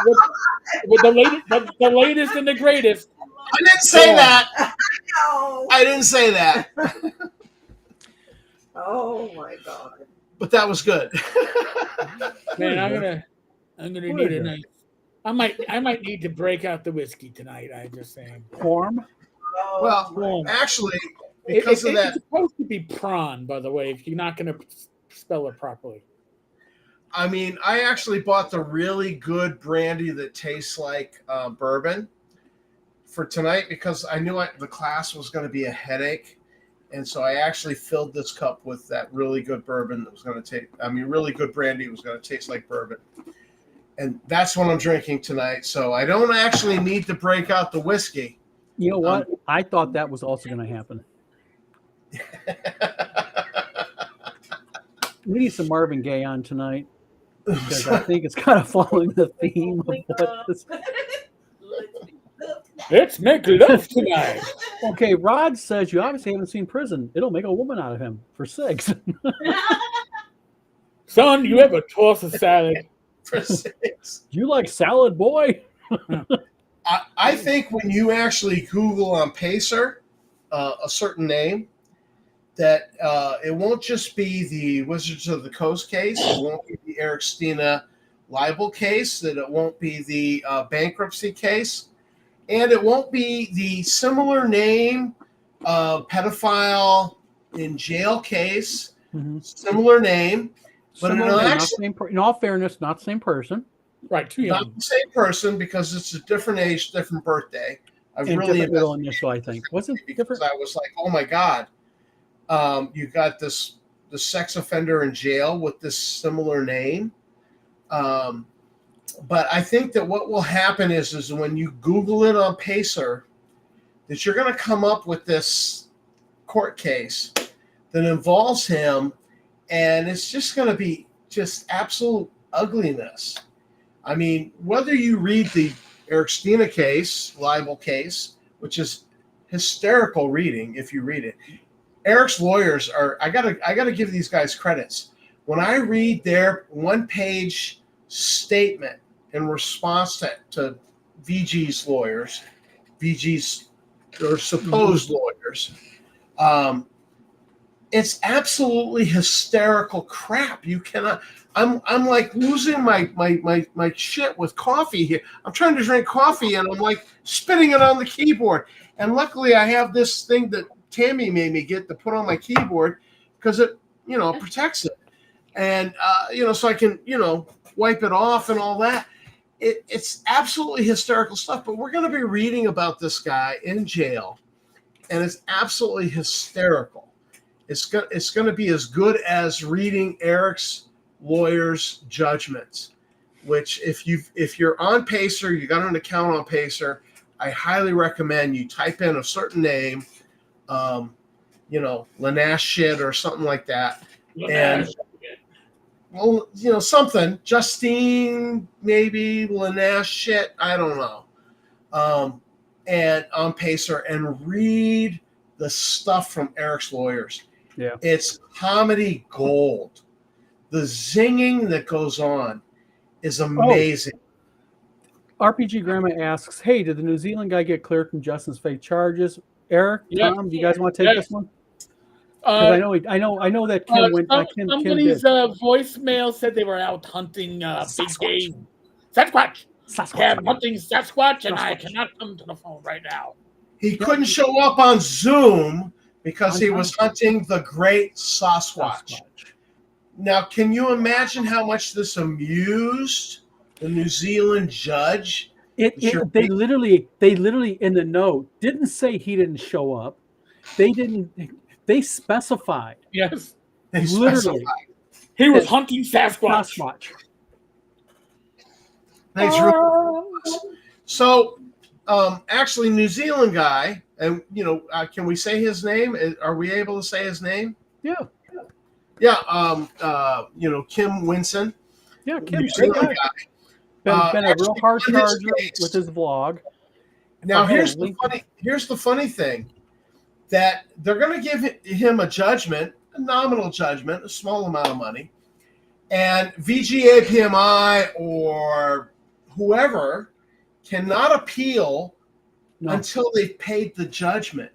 with the latest and the greatest. I didn't say Porn. that. No. I didn't say that. Oh my God. But that was good. Man, I'm gonna need a nice. I might need to break out the whiskey tonight. I'm just saying. Form. Oh, Well, Porn. actually, because of It's that, supposed to be prawn, by the way. If you're not gonna spell it properly. I mean, I actually bought the really good brandy that tastes like bourbon for tonight because I knew the class was going to be a headache. And so I actually filled this cup with that really good bourbon that was going to taste, really good brandy was going to taste like bourbon. And that's what I'm drinking tonight. So I don't actually need to break out the whiskey. You know what? I thought that was also going to happen. We need some Marvin Gaye on tonight because I think it's kind of following the theme of what this. Let's make love tonight. Okay, Rod says you obviously haven't seen Prison. It'll make a woman out of him for 6. Son, you ever toss a salad? For 6. You like salad, boy? I think when you actually Google on Pacer a certain name, that it won't just be the Wizards of the Coast case. It won't be the Eric Stina libel case. That it won't be the bankruptcy case. And it won't be the similar name pedophile in jail case. Mm-hmm. Similar name. But Similar, actually, in all fairness, not the same person. Right, too not young. the same person because it's a different age, different birthday. I've And really different middle investigated initial, I think. Was it because different? I was like, oh my God, you got the sex offender in jail with this similar name. But I think that what will happen is when you Google it on Pacer, that you're going to come up with this court case that involves him, and it's just going to be just absolute ugliness. I mean, whether you read the Eric Stina case, libel case, which is hysterical reading if you read it. Eric's lawyers are, I gotta give these guys credits. When I read their one-page statement in response to VG's lawyers, VG's or supposed lawyers, it's absolutely hysterical crap. You cannot. I'm like losing my shit with coffee here. I'm trying to drink coffee and I'm like spitting it on the keyboard. And luckily I have this thing that Tammy made me get to put on my keyboard because it, protects it. And, so I can, wipe it off and all that. It's absolutely hysterical stuff. But we're going to be reading about this guy in jail. And it's absolutely hysterical. It's going to be as good as reading Eric's lawyers' judgments, which if you're on Pacer, you got an account on Pacer, I highly recommend you type in a certain name, Lanash shit or something like that. And something, Justine, maybe Lanash shit, I don't know. And on Pacer and read the stuff from Eric's lawyers. Yeah. It's comedy gold. The zinging that goes on is amazing. RPG Grandma asks, "Hey, did the New Zealand guy get cleared from Justin's fake charges?" Eric, Tom, do you guys want to take this one? I know that Kim went. Kim Somebody's did. voicemail said they were out hunting big game. Sasquatch. Yeah, I'm hunting Sasquatch, and I cannot come to the phone right now. He couldn't show up on Zoom because he was hunting the great Sasquatch. Now, can you imagine how much this amused the New Zealand judge? They literally in the note didn't say he didn't show up. They specified. Yes. They Literally. specified. He was hunting Sasquatch. Thanks, so actually, New Zealand guy, and can we say his name? Are we able to say his name? Yeah. Yeah. Kim Winson. Yeah, New Kim, great Zealand guy. guy. Been a real Actually, hard on his charger case- with his vlog. Now, I had a here's link- the funny thing, that they're going to give him a judgment, a nominal judgment, a small amount of money, and VGA PMI or whoever cannot appeal No. until they've paid the judgment.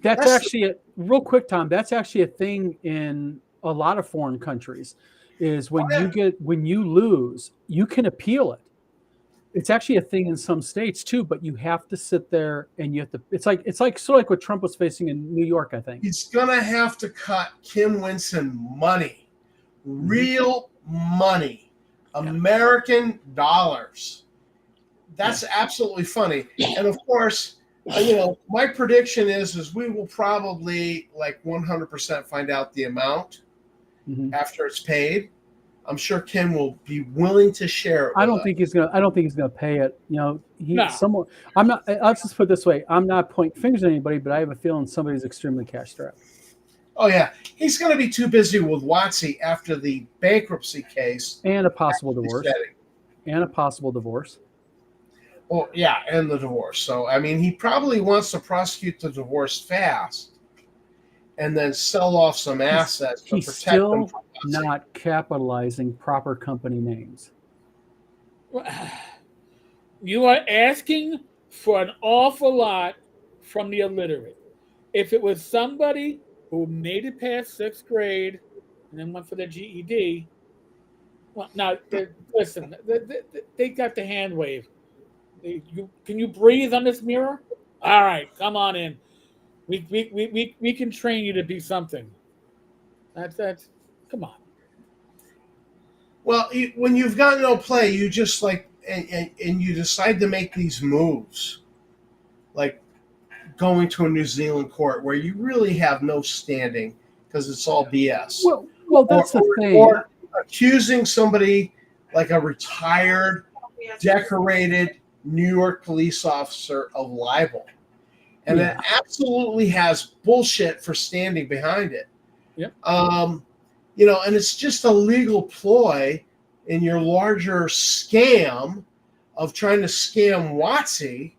That's That's actually real quick, Tom. That's actually a thing in a lot of foreign countries. Is when you lose, you can appeal it. It's actually a thing in some states too, but you have to sit there and you have to. It's like sort of like what Trump was facing in New York, I think. He's going to have to cut Kim Winson money, real money, American dollars. That's absolutely funny. And of course, my prediction is we will probably 100% find out the amount after it's paid. I'm sure Kim will be willing to share it. I don't think he's gonna pay it. No. I'm not. Let's just put it this way. I'm not pointing fingers at anybody, but I have a feeling somebody's extremely cash strapped. Oh yeah, he's going to be too busy with WotC after the bankruptcy case And a possible divorce. setting. Well, yeah, and the divorce. So I mean, he probably wants to prosecute the divorce fast, and then sell off some assets to He's protect them still from not capitalizing proper company names. You are asking for an awful lot from the illiterate. If it was somebody who made it past 6th grade and then went for the GED, well, now listen, they got the hand wave. Can you breathe on this mirror? All right, come on in. We can train you to be something. That's come on. Well, when you've got no play, you just and you decide to make these moves, like going to a New Zealand court where you really have no standing because it's all BS. Well, that's the thing. Or accusing somebody like a retired, decorated New York police officer of libel. And it absolutely has bullshit for standing behind it. Yep. And it's just a legal ploy in your larger scam of trying to scam WotC.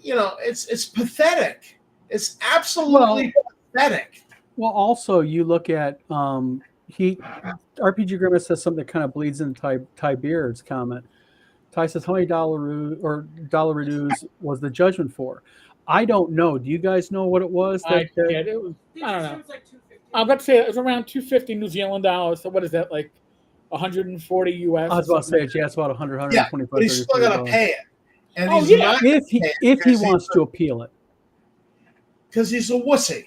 It's pathetic. It's absolutely pathetic. Well, also you look at RPG Grimace says something that kind of bleeds into Ty Beard's comment. Ty says, how many dollar dues was the judgment for? I don't know. Do you guys know what it was? I don't know. It was like 250. I'm about to say it was around 250 New Zealand dollars. So what is that, like 140 US? I was about to say, it's about 100, 125. But he's still got to pay it. And Oh, he's yeah. not If he wants to appeal it. because he's a wussy.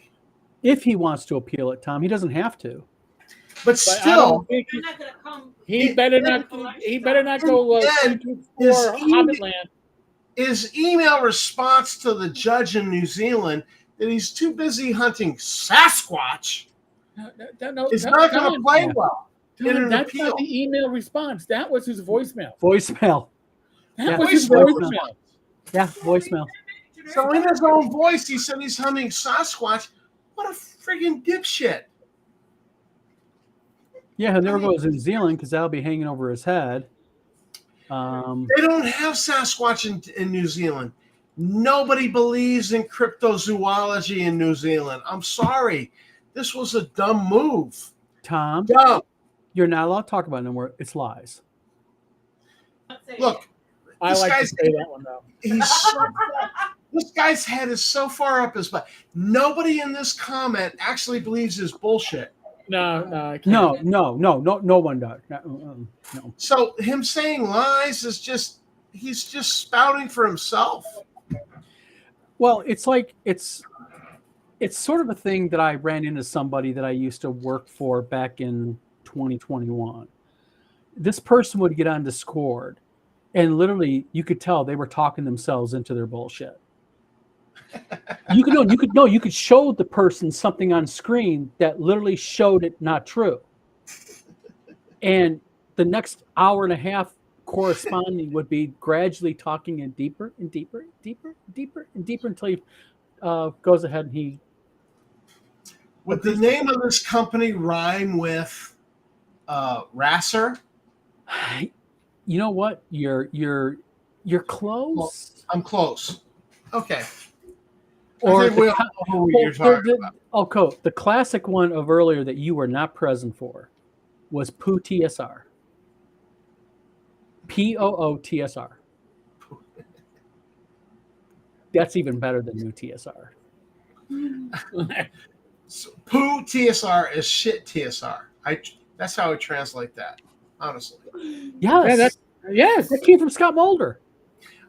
If he wants to appeal it, Tom, he doesn't have to. But But I still, don't think You're not gonna come. he better not go Again, for is he- Hobbitland. his email response to the judge in New Zealand that he's too busy hunting Sasquatch is not going to play well in an That's appeal. not the email response. That was his voicemail. Voicemail. That Yeah. was his Voicemail. voicemail. Yeah, voicemail. So in his own voice, he said he's hunting Sasquatch. What a friggin' dipshit. Yeah, he'll never go to New Zealand because that'll be hanging over his head. They don't have Sasquatch in New Zealand. Nobody believes in cryptozoology in New Zealand. I'm sorry. This was a dumb move. Tom, Dumb. you're not allowed to talk about it anymore. It's lies. Look, I This like to guy's- say that one though. this guy's head is so far up his butt. Nobody in this comment actually believes his bullshit. No, I can't. No one does. No. So him saying lies is he's just spouting for himself. Well, it's sort of a thing that I ran into somebody that I used to work for back in 2021. This person would get on Discord, and literally you could tell they were talking themselves into their bullshit. You could show the person something on screen that literally showed it not true. And the next hour and a half corresponding would be gradually talking in deeper and deeper, deeper, deeper, and deeper until he goes ahead and he. Would the name of this company rhyme with Rasser? You know what? You're close. I'm close. Okay. Or I think we all know what you're talking about. The classic one of earlier that you were not present for was Poo TSR. POOTSR. That's even better than new TSR. So, Poo TSR is shit TSR. That's how I translate that, honestly. Yes. Yes. That came from Scott Mulder.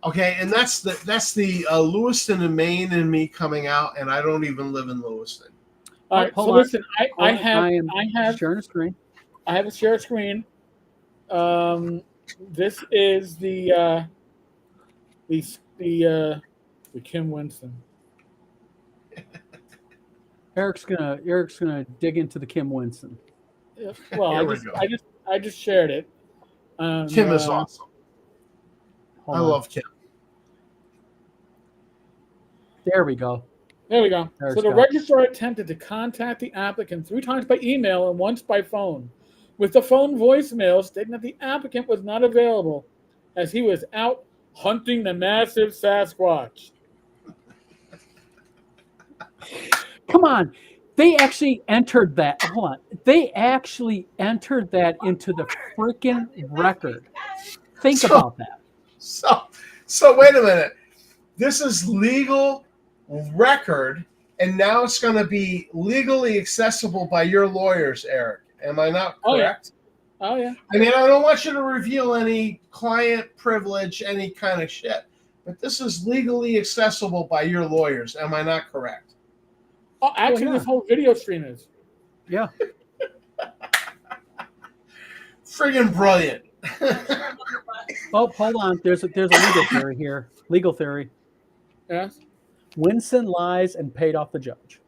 Okay, and that's the Lewiston and Maine and me coming out, and I don't even live in Lewiston. All right. So Hold on. listen, I have sharing a screen. I have a share screen. This is the Kim Winston. Eric's gonna dig into the Kim Winston. Well, I just shared it. Kim is awesome. I love Kim. There we go. There we go. There's So the Scott. registrar attempted to contact the applicant 3 times by email and once by phone, with the phone voicemail stating that the applicant was not available as he was out hunting the massive Sasquatch. Come on. They actually entered that. Hold on. They actually entered that into the freaking record. Think about that. So wait a minute. This is legal record, and now it's going to be legally accessible by your lawyers, Eric. Am I not correct? Oh, yeah. I mean, I don't want you to reveal any client privilege, any kind of shit, but this is legally accessible by your lawyers. Am I not correct? Oh, actually, yeah. This whole video stream is. Yeah. Friggin' brilliant. Oh, hold on. There's a legal theory here. Legal theory. Yes. Winston lies and paid off the judge.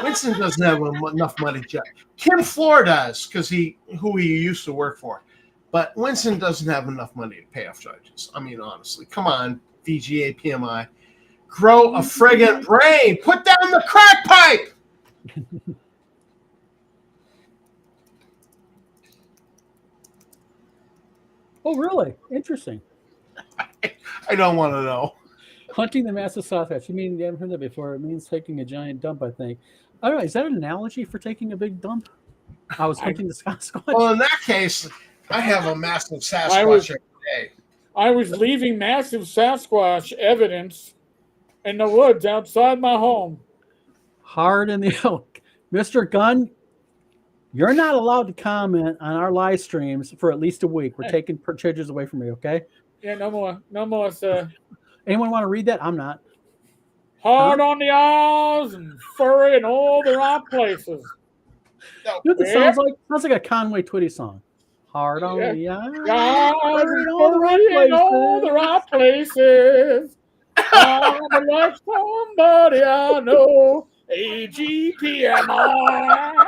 Winston doesn't have enough money to judge. Kim Floor does, because who he used to work for. But Winston doesn't have enough money to pay off judges. I mean, honestly. Come on, VGA, PMI. Grow a friggin' brain. Put down the crack pipe. Oh, really? Interesting. I don't want to know. Hunting the massive Sasquatch. You mean you haven't heard that before? It means taking a giant dump, I think. I don't know. Is that an analogy for taking a big dump? I was hunting the Sasquatch. Well, in that case, I have a massive Sasquatch every day. I was leaving massive Sasquatch evidence in the woods outside my home. Hard in the oak. Mr. Gunn, you're not allowed to comment on our live streams for at least a week. We're taking charges away from you, okay? Yeah, no more, sir. Anyone want to read that? I'm not. Hard on the eyes and furry in all the right places. You know what this sounds like? Sounds like a Conway Twitty song. Hard on the eyes. Furry in all the right places. I'm like somebody I know. AGPMI.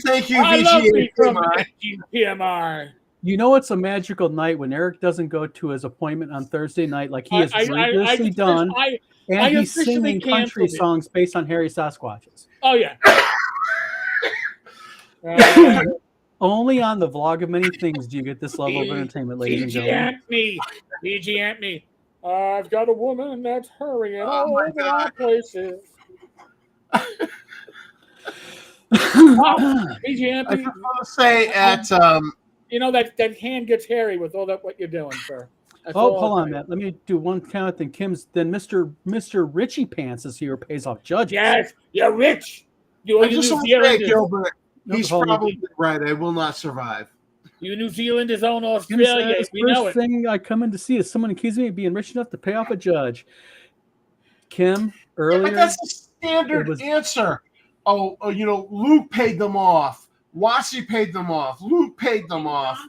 Thank you, I love me from VGA. AGPMI. You know it's a magical night when Eric doesn't go to his appointment on Thursday night like he has previously done, and he's singing country songs based on hairy Sasquatches. Oh, yeah. Only on the Vlog of Many Things do you get this level of entertainment, ladies and gentlemen. VG Anthony. I've got a woman that's hurrying all over our places. VG Anthony. I want to say at you know that hand gets hairy with all that what you're doing, sir. Hold on, Matt. Let me do one kind of thing. Mr. Richie Pants is here, pays off judges. Yes, you're rich. I just want to say, Gilbert, he's probably right. I will not survive. You New Zealanders own Australia. Says, We know it. First thing I come in to see is someone accusing me of being rich enough to pay off a judge. Kim, earlier. But that's a standard answer. Oh, Luke paid them off. Watsy paid them off. Luke paid them off.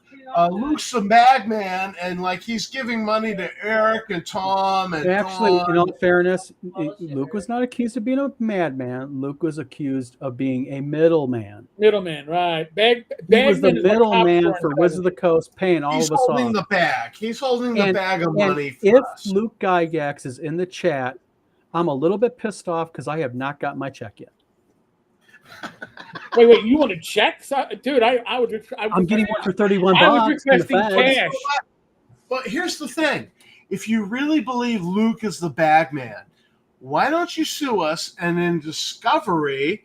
Luke's a madman, and like he's giving money to Eric and Tom and Actually, Dawn. in all fairness, Luke was not accused of being a madman. Luke was accused of being a middleman. Middleman, right? He was the middleman for Wizards of the Coast, paying all He's of us holding off. the bag. He's holding the bag of money for if us. Luke Gygax is in the chat, I'm a little bit pissed off because I have not got my check yet. Wait, you want to check? Dude, I'm getting one for 31 I was bucks. in the requesting feds. cash. But here's the thing. If you really believe Luke is the bag man, why don't you sue us and in Discovery,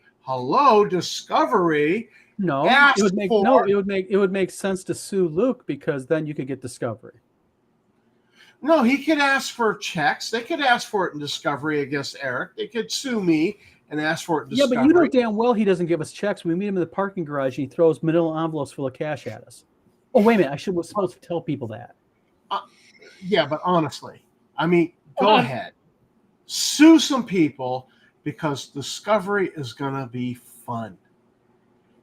Discovery, No, ask it would make for- it would make sense to sue Luke because then you could get Discovery. No, he could ask for checks. They could ask for it in Discovery against Eric. They could sue me and ask for it in Yeah, Discovery. but you know damn well he doesn't give us checks. We meet him in the parking garage and he throws manila envelopes full of cash at us. Oh, wait a minute. I was supposed to tell people that. Yeah, but honestly, I mean, go ahead. Sue some people because Discovery is going to be fun.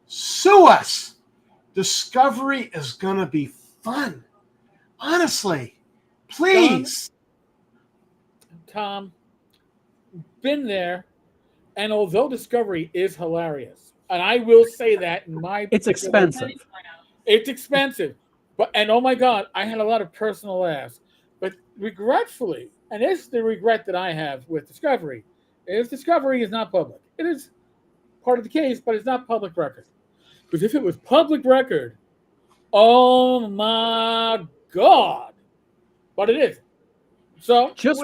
Sue us. Discovery is going to be fun. Honestly, please. Tom, been there, and although Discovery is hilarious, and I will say that in my It's expensive. It's expensive, and oh my God, I had a lot of personal laughs. But regretfully, and this is the regret that I have with Discovery, is Discovery is not public. It is part of the case, but it's not public record. Because if it was public record, oh my God, but it isn't. So Just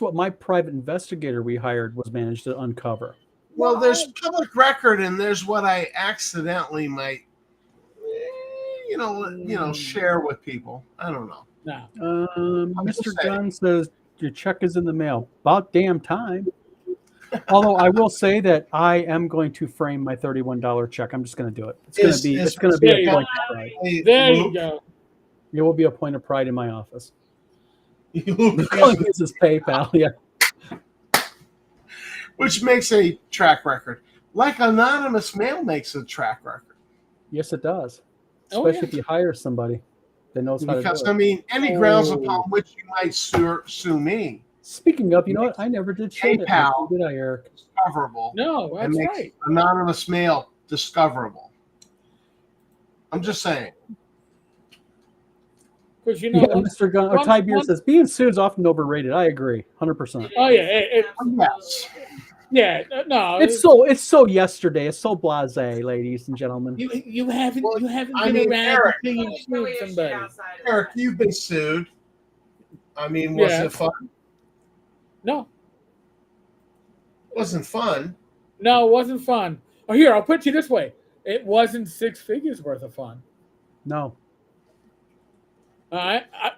what my private investigator we hired was managed to uncover. Well, there's public record, and there's what I accidentally might, share with people. I don't know. no. Mr. Gunn says your check is in the mail. About damn time. Although I will say that I am going to frame my $31 check. I'm just going to do it. It's going to be a point of pride. There you go. It will be a point of pride in my office. Luke This is PayPal. Yeah. Which makes a track record. Like anonymous mail makes a track record. Yes, it does. Oh, Especially yeah. if you hire somebody that knows how Because, to do I it. mean, any grounds upon which you might sue me. Speaking of, you know what? I never did show that. PayPal. Did I, Eric? Discoverable. No, and that's makes right. anonymous mail discoverable. I'm just saying. Because you know, Yeah, Mr. Gunn, or Ty Beer says being sued is often overrated. I agree, 100%. oh yeah, Yes. yeah. No, It's so yesterday. It's so blasé, ladies and gentlemen. you haven't Well, been I mean, around Eric, until you sued somebody. Eric, you've been sued. I mean, was Yeah. it fun? No, It wasn't fun. no, it wasn't fun. Oh, here, I'll put you this way: it wasn't 6 figures worth of fun. No.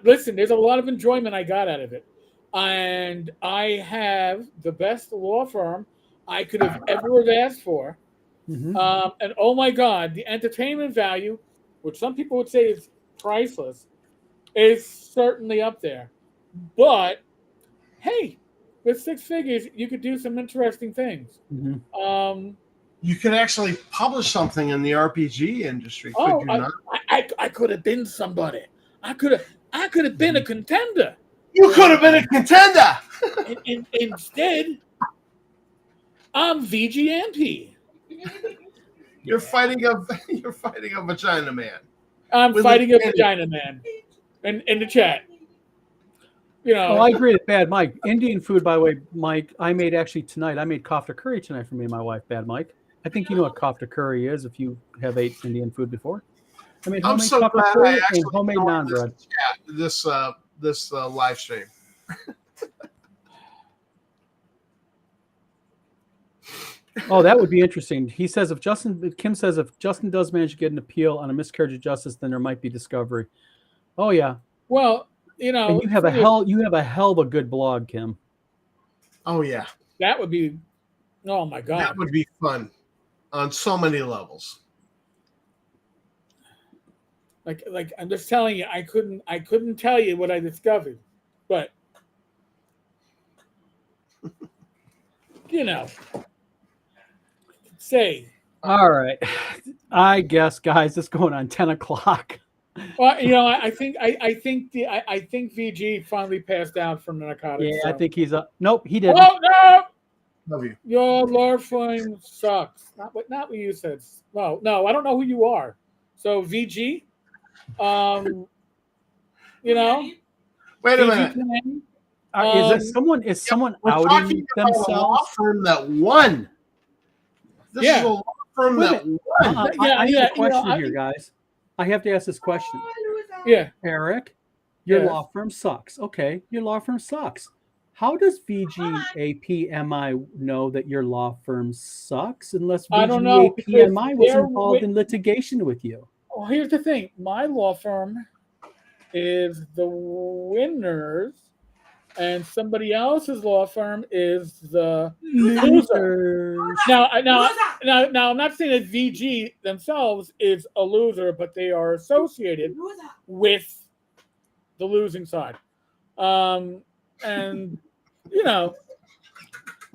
Listen, there's a lot of enjoyment I got out of it. And I have the best law firm I could have ever have asked for. Mhm. And oh my God, the entertainment value, which some people would say is priceless, is certainly up there. But hey, with 6 figures, you could do some interesting things. Mhm. You could actually publish something in the RPG industry, could Oh, you not? I could have been somebody. I could have been a contender. You could have been a contender. And instead, I'm VGMP. You're fighting a vagina man. I'm With fighting a a vagina man. In the chat. You know. Oh, I agree with Bad Mike. Indian food, by the way, Mike, I made actually tonight. I made kofta curry tonight for me and my wife, Bad Mike. I think you know what kofta curry is if you have ate Indian food before. I made I'm homemade so kofta glad I curry actually and homemade joined naan bread. this live stream. Oh, that would be interesting. Kim says if Justin does manage to get an appeal on a miscarriage of justice, then there might be discovery. Oh yeah. Well, you know, And you have a hell of a good blog, Kim. Oh yeah, that would be. Oh my God. that would be fun on so many levels. Like I'm just telling you, I couldn't tell you what I discovered, but you know, say All right. I guess, guys, it's going on 10 o'clock. Well, I think VG finally passed out from the narcotics. Yeah, I so. think he's up. Nope, he didn't. Oh no! Love you. Your law firm sucks. Not what you said. No, I don't know who you are. So VG, Wait a VG minute. Clan, Is someone We're outing talking about a law themselves? firm that won. This Yeah. is a law firm Wait a that won. I have a question I- here, guys. I have to ask this question. Yeah. Eric, your Yes. law firm sucks. Okay, your law firm sucks. How does VGAPMI know that your law firm sucks unless I don't know, because VGAPMI was they're involved in litigation with you? Well, here's the thing. My law firm is the winners, and somebody else's law firm is the loser. Now, I'm not saying that VG themselves is a loser, but they are associated with the losing side. And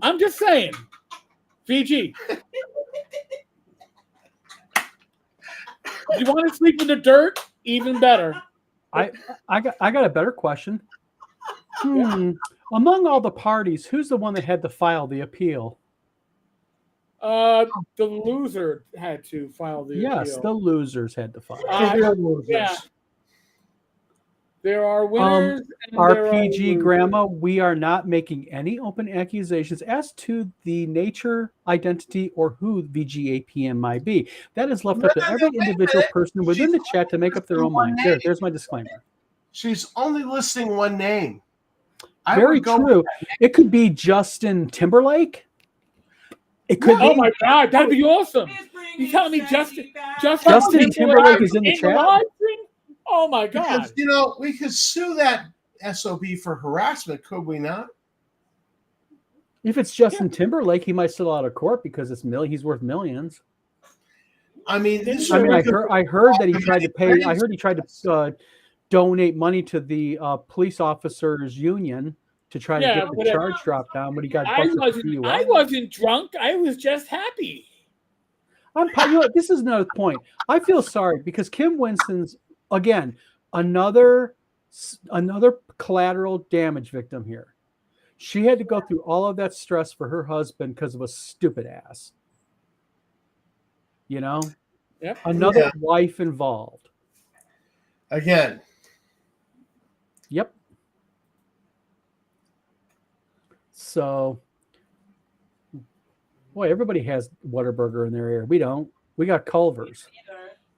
I'm just saying, VG. If you want to sleep in the dirt, even better. I got a better question. Among all the parties, who's the one that had to file the appeal? The loser had to file the Yes, appeal. the losers had to file. Yeah. There are winners and there are RPG losers. Grandma, we are not making any open accusations as to the nature, identity, or who VGAPM might be. That is left up to every individual person within the chat to make up their own mind. There's my disclaimer. She's only listing one name. Very true. It could be Justin Timberlake. It could Oh be. my God, that'd be awesome! You telling me Justin Timberlake is in the chat? Oh my God! Because, we could sue that SOB for harassment, could we not? If it's Justin Timberlake, he might still out of court because he's worth millions. I mean, I heard that he tried to pay. I heard he tried to donate money to the police officers union to try to get the charge dropped down, but he got busted for I wasn't drunk. I was just happy. This is another point. I feel sorry because Kim Winston's again another collateral damage victim here. She had to go through all of that stress for her husband because of a stupid ass. Another wife involved. Again. Yep. So, boy, everybody has Whataburger in their ear. We don't. We got Culver's.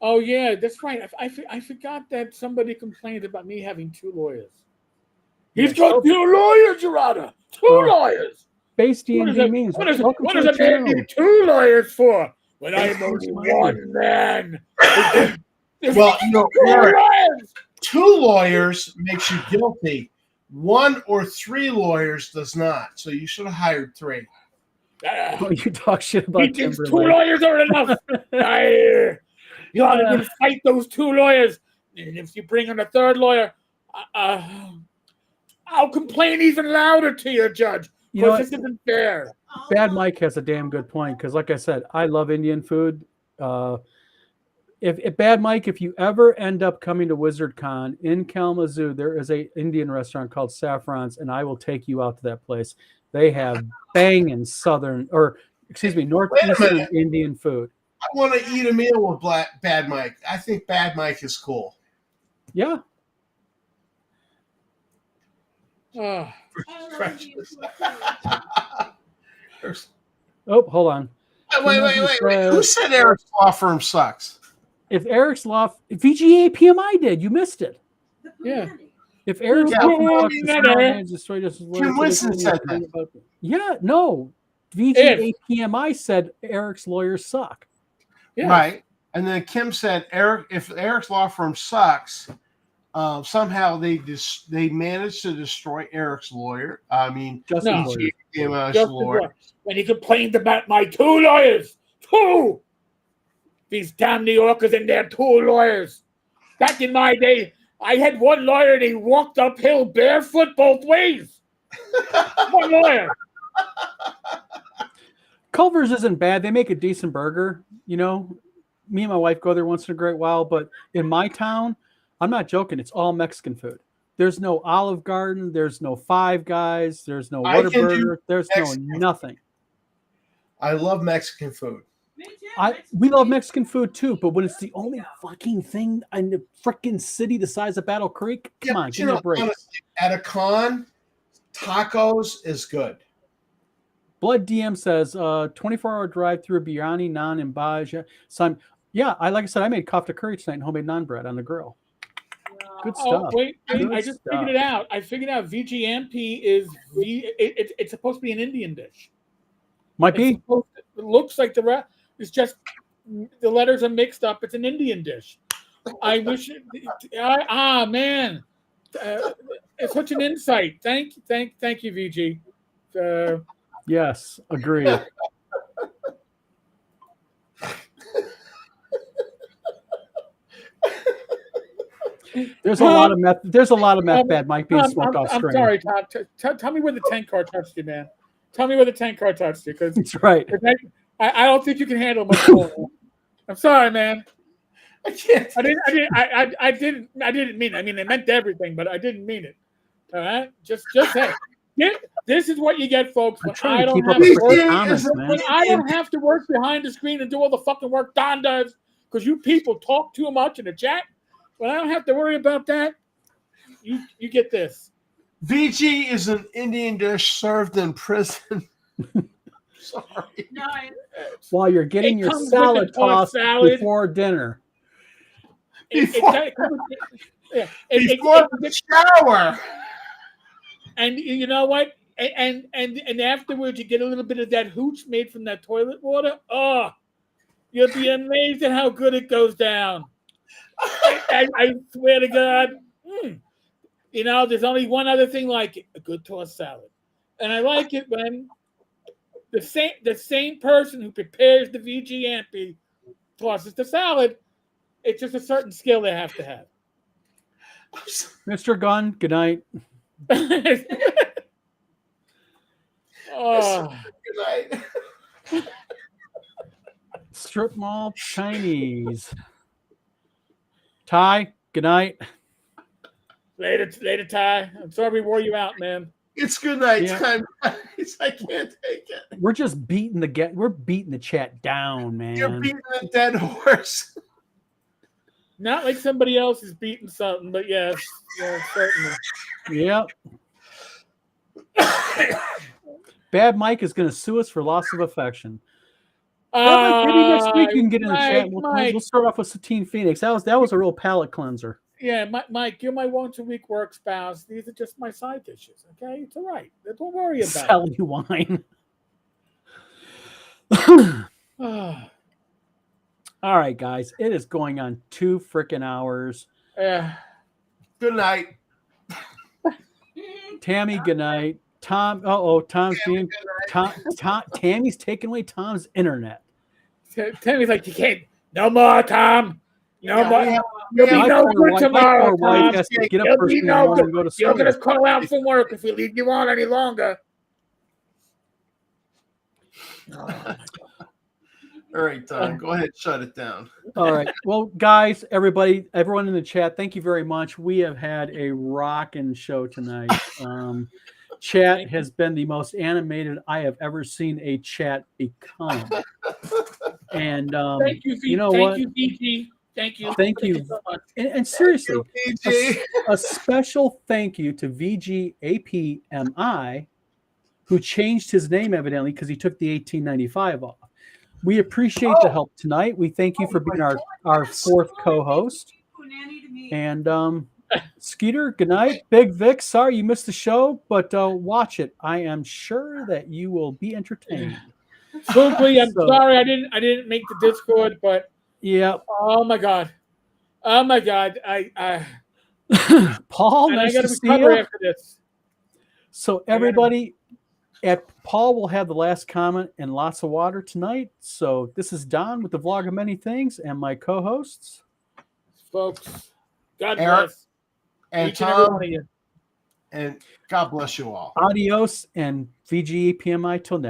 Oh yeah, that's right. I forgot that somebody complained about me having two lawyers. He's got two lawyers, Your Honor. Two lawyers. Base D&D means what does a man need two lawyers for when I am only one man? Well, two lawyers makes you guilty. One or three lawyers does not. So you should have hired three. You talk shit about he thinks two lawyers are enough. You ought to fight those two lawyers. And if you bring in a third lawyer, I'll complain even louder to you, Judge. Because this isn't fair. Bad Mike has a damn good point. Because like I said, I love Indian food. If Bad Mike, if you ever end up coming to WizardCon in Kalamazoo, there is a Indian restaurant called Saffron's, and I will take you out to that place. They have banging northeastern Indian food. I want to eat a meal with Bad Mike. I think Bad Mike is cool. Yeah. Oh, hold on. Wait. Who said Eric's law firm sucks? If Eric's law, VGA PMI did, you missed it. Yeah. If Eric's law firm destroyed us, Kim Winston said that. Yeah, no. VGA PMI said Eric's lawyers suck. Yeah. Right. And then Kim said, if Eric's law firm sucks, somehow they managed to destroy Eric's lawyer. I mean, lawyer. When he complained about my two lawyers. Two! These damn New Yorkers and their two lawyers. Back in my day, I had one lawyer and he walked uphill barefoot both ways. One lawyer. Culver's isn't bad. They make a decent burger. You know, me and my wife go there once in a great while. But in my town, I'm not joking. It's all Mexican food. There's no Olive Garden. There's no Five Guys. There's no I can do Whataburger. There's no Mexican food. nothing. I love Mexican food. Me too. We love Mexican food too, but when it's the only fucking thing in the freaking city the size of Battle Creek, come on, but give me a break. honestly, at a con, tacos is good. Blood DM says 24-hour drive through a biryani, naan, and baj. So like I said, I made kofta curry tonight and homemade naan bread on the grill. Good Oh stuff. wait, Good I just stuff. figured it out. I figured out VGMP is it's supposed to be an Indian dish. Might be. It looks like the rest. It's just the letters are mixed up. It's an Indian dish. I wish. Man, it's such an insight. Thank you, VG. Yes, agree. There's a lot of meth. There's a lot of meth bad might be smoked off I'm screen. sorry, Tom. Tell me where the tank car touched you, man. Tell me where the tank car touched you, because That's right. I don't think you can handle much more. I'm sorry, man. I can't. I didn't mean it. I mean, it meant everything, but I didn't mean it. All right, just say. This is what you get, folks. When I don't have to work, when I don't have to work behind the screen and do all the fucking work Don does, because you people talk too much in the chat. When I don't have to worry about that, you get this. VG is an Indian dish served in prison. Sorry. No, While you're getting It your comes with salad the tossed tossed salad. before dinner. Before the shower. And you know what? And afterwards, you get a little bit of that hooch made from that toilet water. Oh, you'll be amazed at how good it goes down. I swear to God. You know, there's only one other thing like it, a good tossed salad. And I like it when the same person who prepares the VG Ampy tosses the salad. It's just a certain skill they have to have. Mr. Gunn, good night. Oh. Good night. Strip mall Chinese. Ty, good night. Later, Ty. I'm sorry we wore you out, man. It's good night Yeah. time, guys. I can't take it. We're just beating the chat down, man. You're beating a dead horse. Not like somebody else is beating something, but yes, certainly. Yep. Bad Mike is going to sue us for loss of affection. Maybe next week you can get in the chat. We'll start off with Satine Phoenix. That was a real palate cleanser. Yeah, Mike, you're my once-a-week work spouse. These are just my side dishes, okay? It's all right. Don't worry about Sally wine. it. All right, guys. It is going on 2 freaking hours. Good night. Tammy, good night. Tom, Tom's being Tammy's taking away Tom's internet. Tammy's like, you can't. No more, Tom. No more. You'll be My no poor good wife- tomorrow, my poor wife Tom. has to get up You'll first be thing in the no morning good. and go to You're school. going to call out from work if we leave you on any longer. All right, Don. Go ahead, shut it down. All right. Well, guys, everyone in the chat, thank you very much. We have had a rocking show tonight. Chat has been the most animated I have ever seen a chat become. And Thank you, you know thank what? you, DT. Thank you. Thank you. So much. And seriously, VG. a special thank you to VGAPMI, who changed his name evidently because he took the 1895 off. We appreciate the help tonight. We thank you for being our fourth co-host. And Skeeter, good night. Big Vic, sorry you missed the show, but watch it. I am sure that you will be entertained. Quickly, I'm sorry I didn't make the Discord, but yeah. Oh my god. I Paul, nice I got to to see recover you. after this. So everybody, Paul will have the last comment and lots of water tonight. So this is Don with the Vlog of Many Things and my co-hosts, folks. God Eric bless and each and every Tom, one of you. and God bless you all. Adios and VGAPMI till next.